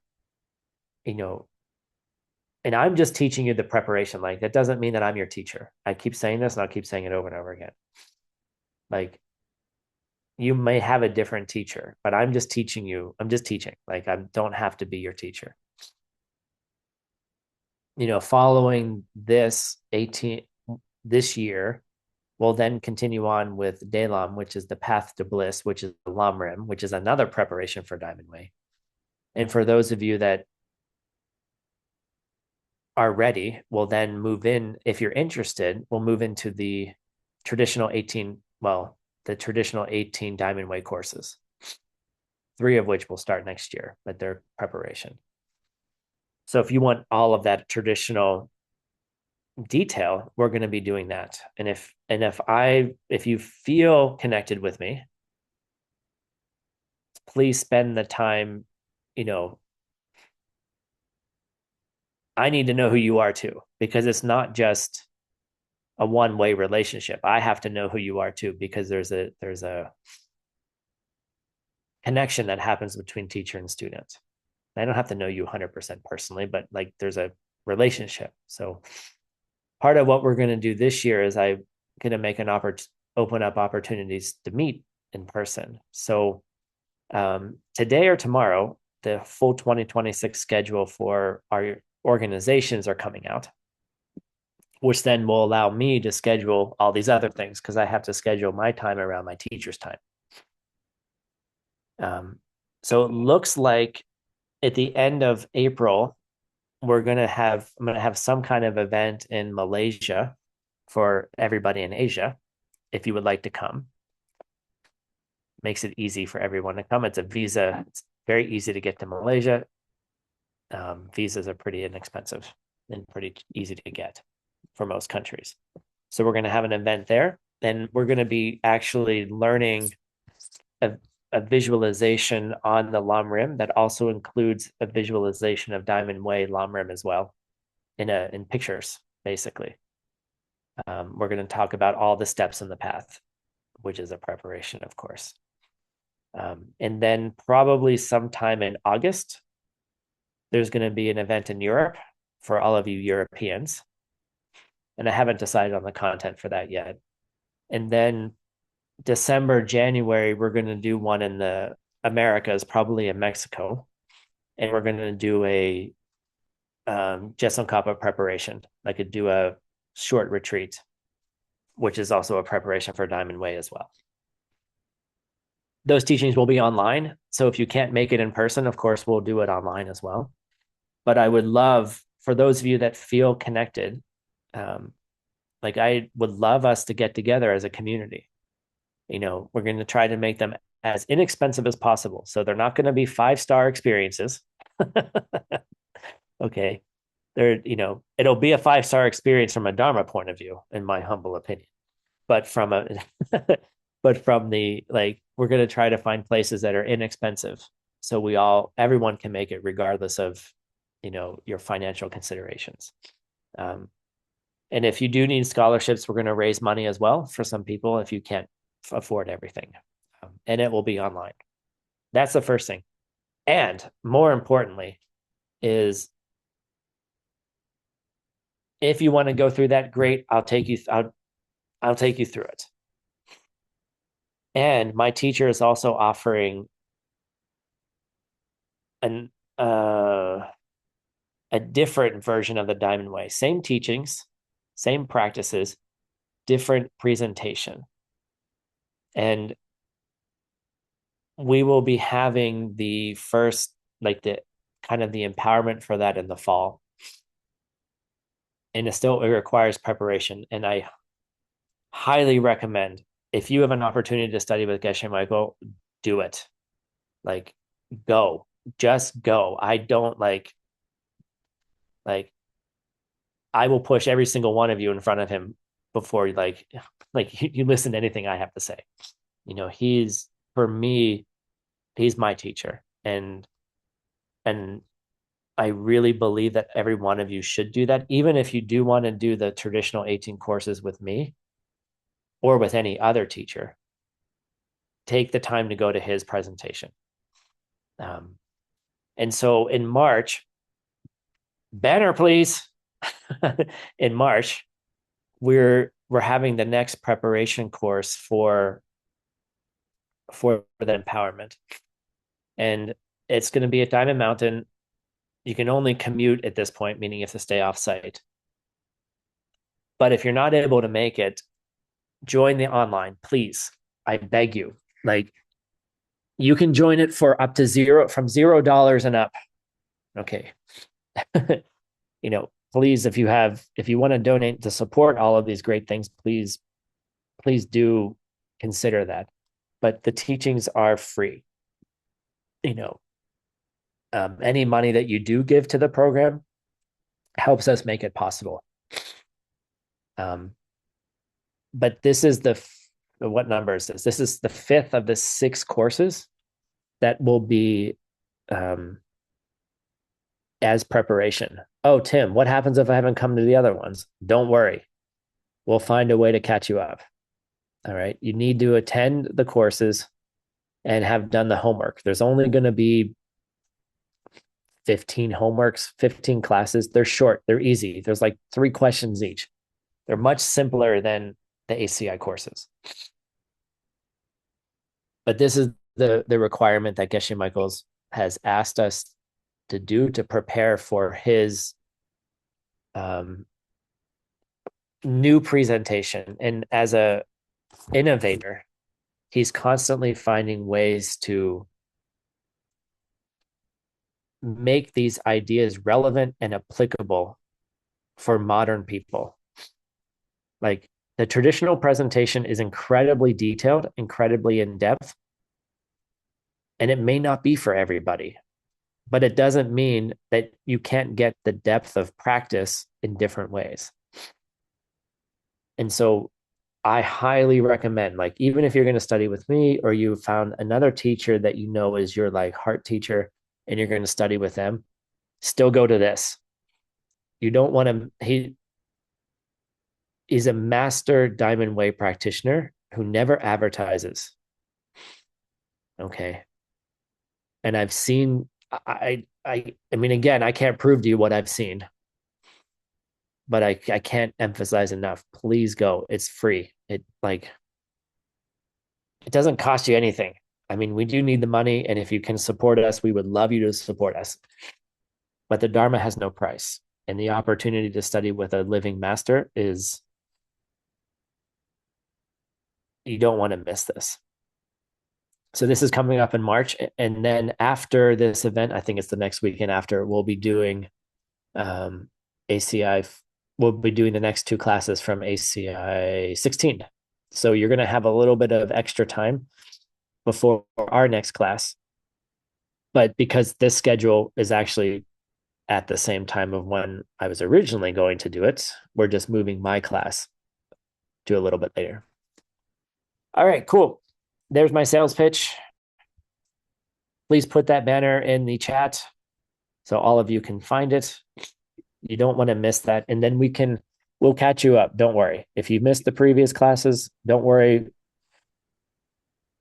And I'm just teaching you the preparation. Like that doesn't mean that I'm your teacher. I keep saying this and I'll keep saying it over and over again. Like you may have a different teacher, but I'm just teaching you. I'm just teaching. Like I don't have to be your teacher. Following this year, we'll then continue on with Dalam, which is the path to bliss, which is the Lamrim, which is another preparation for Diamond Way. And for those of you that are ready, we'll then move in. If you're interested, we'll move into the traditional 18, well, the traditional 18 Diamond Way courses, 3 of which will start next year, but they're preparation. So if you want all of that traditional detail, we're going to be doing that. And if you feel connected with me, please spend the time, I need to know who you are too, because it's not just a one-way relationship. I have to know who you are too, because there's a connection that happens between teacher and student. I don't have to know you 100% personally, but like there's a relationship. So part of what we're going to do this year is I'm going to make open up opportunities to meet in person. So today or tomorrow, the full 2026 schedule for our organizations are coming out, which then will allow me to schedule all these other things because I have to schedule my time around my teacher's time. So it looks like at the end of April, I'm going to have some kind of event in Malaysia for everybody in Asia. If you would like to come, makes it easy for everyone to come. It's a visa. It's very easy to get to Malaysia. Visas are pretty inexpensive and pretty easy to get for most countries. So we're going to have an event there. And we're going to be actually learning a visualization on the Lam Rim that also includes a visualization of Diamond Way Lam Rim as well in pictures, basically. We're going to talk about all the steps in the path, which is a preparation, of course. And then probably sometime in August, there's going to be an event in Europe for all of you Europeans. And I haven't decided on the content for that yet. And then December, January, we're going to do one in the Americas, probably in Mexico. And we're going to do a Jesonkapa preparation. I could do a short retreat, which is also a preparation for Diamond Way as well. Those teachings will be online. So if you can't make it in person, of course, we'll do it online as well. But I would love, for those of you that feel connected, like I would love us to get together as a community. We're going to try to make them as inexpensive as possible. So they're not going to be 5-star experiences. Okay. It'll be a 5-star experience from a Dharma point of view, in my humble opinion. But we're going to try to find places that are inexpensive. So everyone can make it regardless of, your financial considerations. And if you do need scholarships, we're going to raise money as well for some people if you can't afford everything. And it will be online. That's the first thing. And more importantly is if you want to go through that, great. I'll take you through it. And my teacher is also offering a different version of the Diamond Way. Same teachings, same practices, different presentation. And we will be having the first, like the kind of the empowerment for that in the fall. And it requires preparation. And I highly recommend, if you have an opportunity to study with Geshe Michael, do it. Like, just go. I don't like I will push every single one of you in front of him before you listen to anything I have to say. For me, he's my teacher. And I really believe that every one of you should do that. Even if you do want to do the traditional 18 courses with me or with any other teacher, take the time to go to his presentation. And so in March, banner, please. In March, we're having the next preparation course for the empowerment. And it's going to be at Diamond Mountain. You can only commute at this point, meaning you have to stay off site. But if you're not able to make it, join the online, please. I beg you. Like, you can join it for up to zero, from $0 and up. Okay. Please, if you want to donate to support all of these great things, please do consider that. But the teachings are free. You know, any money that you do give to the program helps us make it possible. But this is what number is this? This is the fifth of the 6 courses that will be as preparation. Oh, Tim, what happens if I haven't come to the other ones? Don't worry. We'll find a way to catch you up. All right. You need to attend the courses and have done the homework. There's only going to be 15 homeworks, 15 classes. They're short, they're easy. There's like 3 questions each. They're much simpler than the ACI courses. But this is the requirement that Geshe Michaels has asked us to do to prepare for his new presentation. And as a innovator, he's constantly finding ways to make these ideas relevant and applicable for modern people. Like, the traditional presentation is incredibly detailed, incredibly in depth, and it may not be for everybody, but it doesn't mean that you can't get the depth of practice in different ways. And so I highly recommend, like, even if you're going to study with me or you found another teacher that you know is your like heart teacher and you're going to study with them, still go to this. You don't want to, he's a master Diamond Way practitioner who never advertises. Okay. And I've seen, I mean, again, I can't prove to you what I've seen, but I can't emphasize enough. Please go. It's free. It doesn't cost you anything. I mean, we do need the money, and if you can support us, we would love you to support us. But the Dharma has no price, and the opportunity to study with a living master is, you don't want to miss this. So this is coming up in March, and then after this event, I think it's the next weekend after, we'll be doing ACI. We'll be doing the next 2 classes from ACI 16. So you're going to have a little bit of extra time before our next class. But because this schedule is actually at the same time of when I was originally going to do it, we're just moving my class to a little bit later. All right, cool. There's my sales pitch. Please put that banner in the chat so all of you can find it. You don't want to miss that. And then we'll catch you up. Don't worry. If you missed the previous classes, don't worry.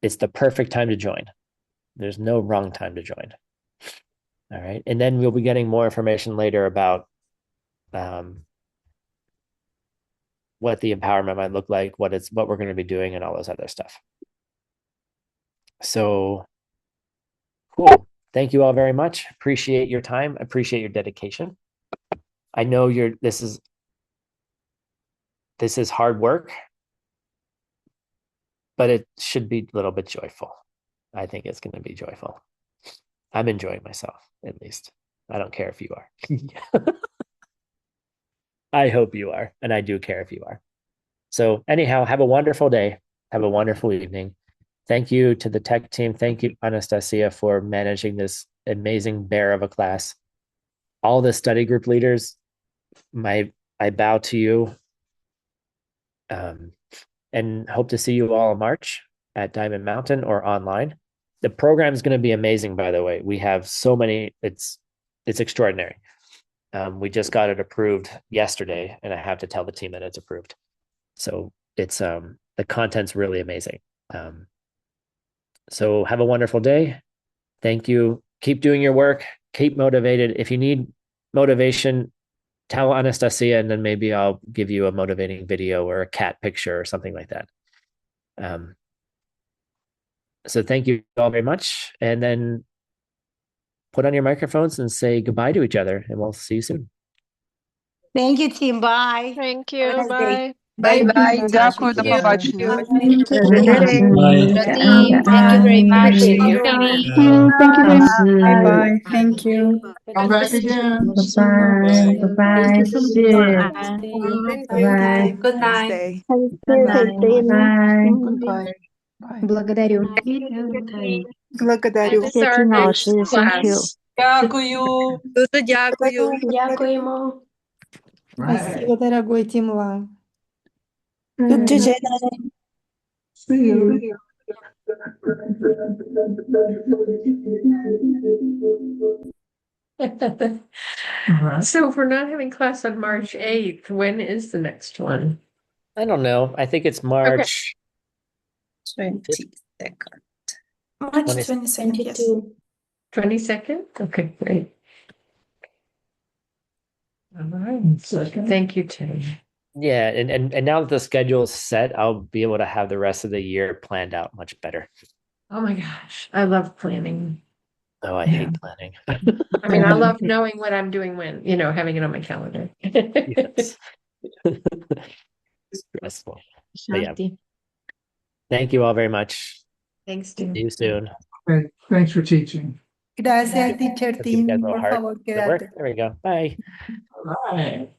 It's the perfect time to join. There's no wrong time to join. All right. And then we'll be getting more information later about what the empowerment might look like, what we're going to be doing, and all those other stuff. So cool. Thank you all very much. Appreciate your time. Appreciate your dedication. I know this is hard work, but it should be a little bit joyful. I think it's going to be joyful. I'm enjoying myself, at least. I don't care if you are. I hope you are, and I do care if you are. So anyhow, have a wonderful day. Have a wonderful evening. Thank you to the tech team. Thank you, Anastasia, for managing this amazing bear of a class. All the study group leaders, I bow to you, and hope to see you all in March at Diamond Mountain or online. The program is going to be amazing, by the way. We have so many, it's extraordinary. We just got it approved yesterday, and I have to tell the team that it's approved. So it's the content's really amazing. So have a wonderful day. Thank you. Keep doing your work. Keep motivated. If you need motivation, tell Anastasia, and then maybe I'll give you a motivating video or a cat picture or something like that. So thank you all very much. And then put on your microphones and say goodbye to each other, and we'll see you soon. Thank you, Tim. Bye. Thank Have a you. nice day. Bye. Bye-bye. Дякую, до Thank you. побачення. Pradeep, thank you very much. Appreciate you. Thank you very much. Bye-bye. Thank you. Come back again. Bye-bye. Bye-bye. See you. Bye. Good night. Bye. Bye. Bye. Благодарю. Благодарю. This is our next class. Дякую. Дуже дякую. Дякуємо. Спасибо, дорогой Тим Лан. See you. So if we're not having class on March 8th, when is the next one? I don't know. I think it's March 22nd. March 20. 22nd, yes. 22nd? Okay, great. All right. Thank you, Tim. Yeah, and now that the schedule is set, I'll be able to have the rest of the year planned out much better. Oh my gosh, I love planning. Oh, I hate planning. I mean, I love knowing what I'm doing when, having it on my calendar. Yes. Stressful. But yeah. Thank you all very much. Thanks, Tim. See you soon. Thanks for teaching. Gracias, teacher Let's give you guys Tim. a little Por heart. favor, Does it work? quédate. There we go. Bye. All right.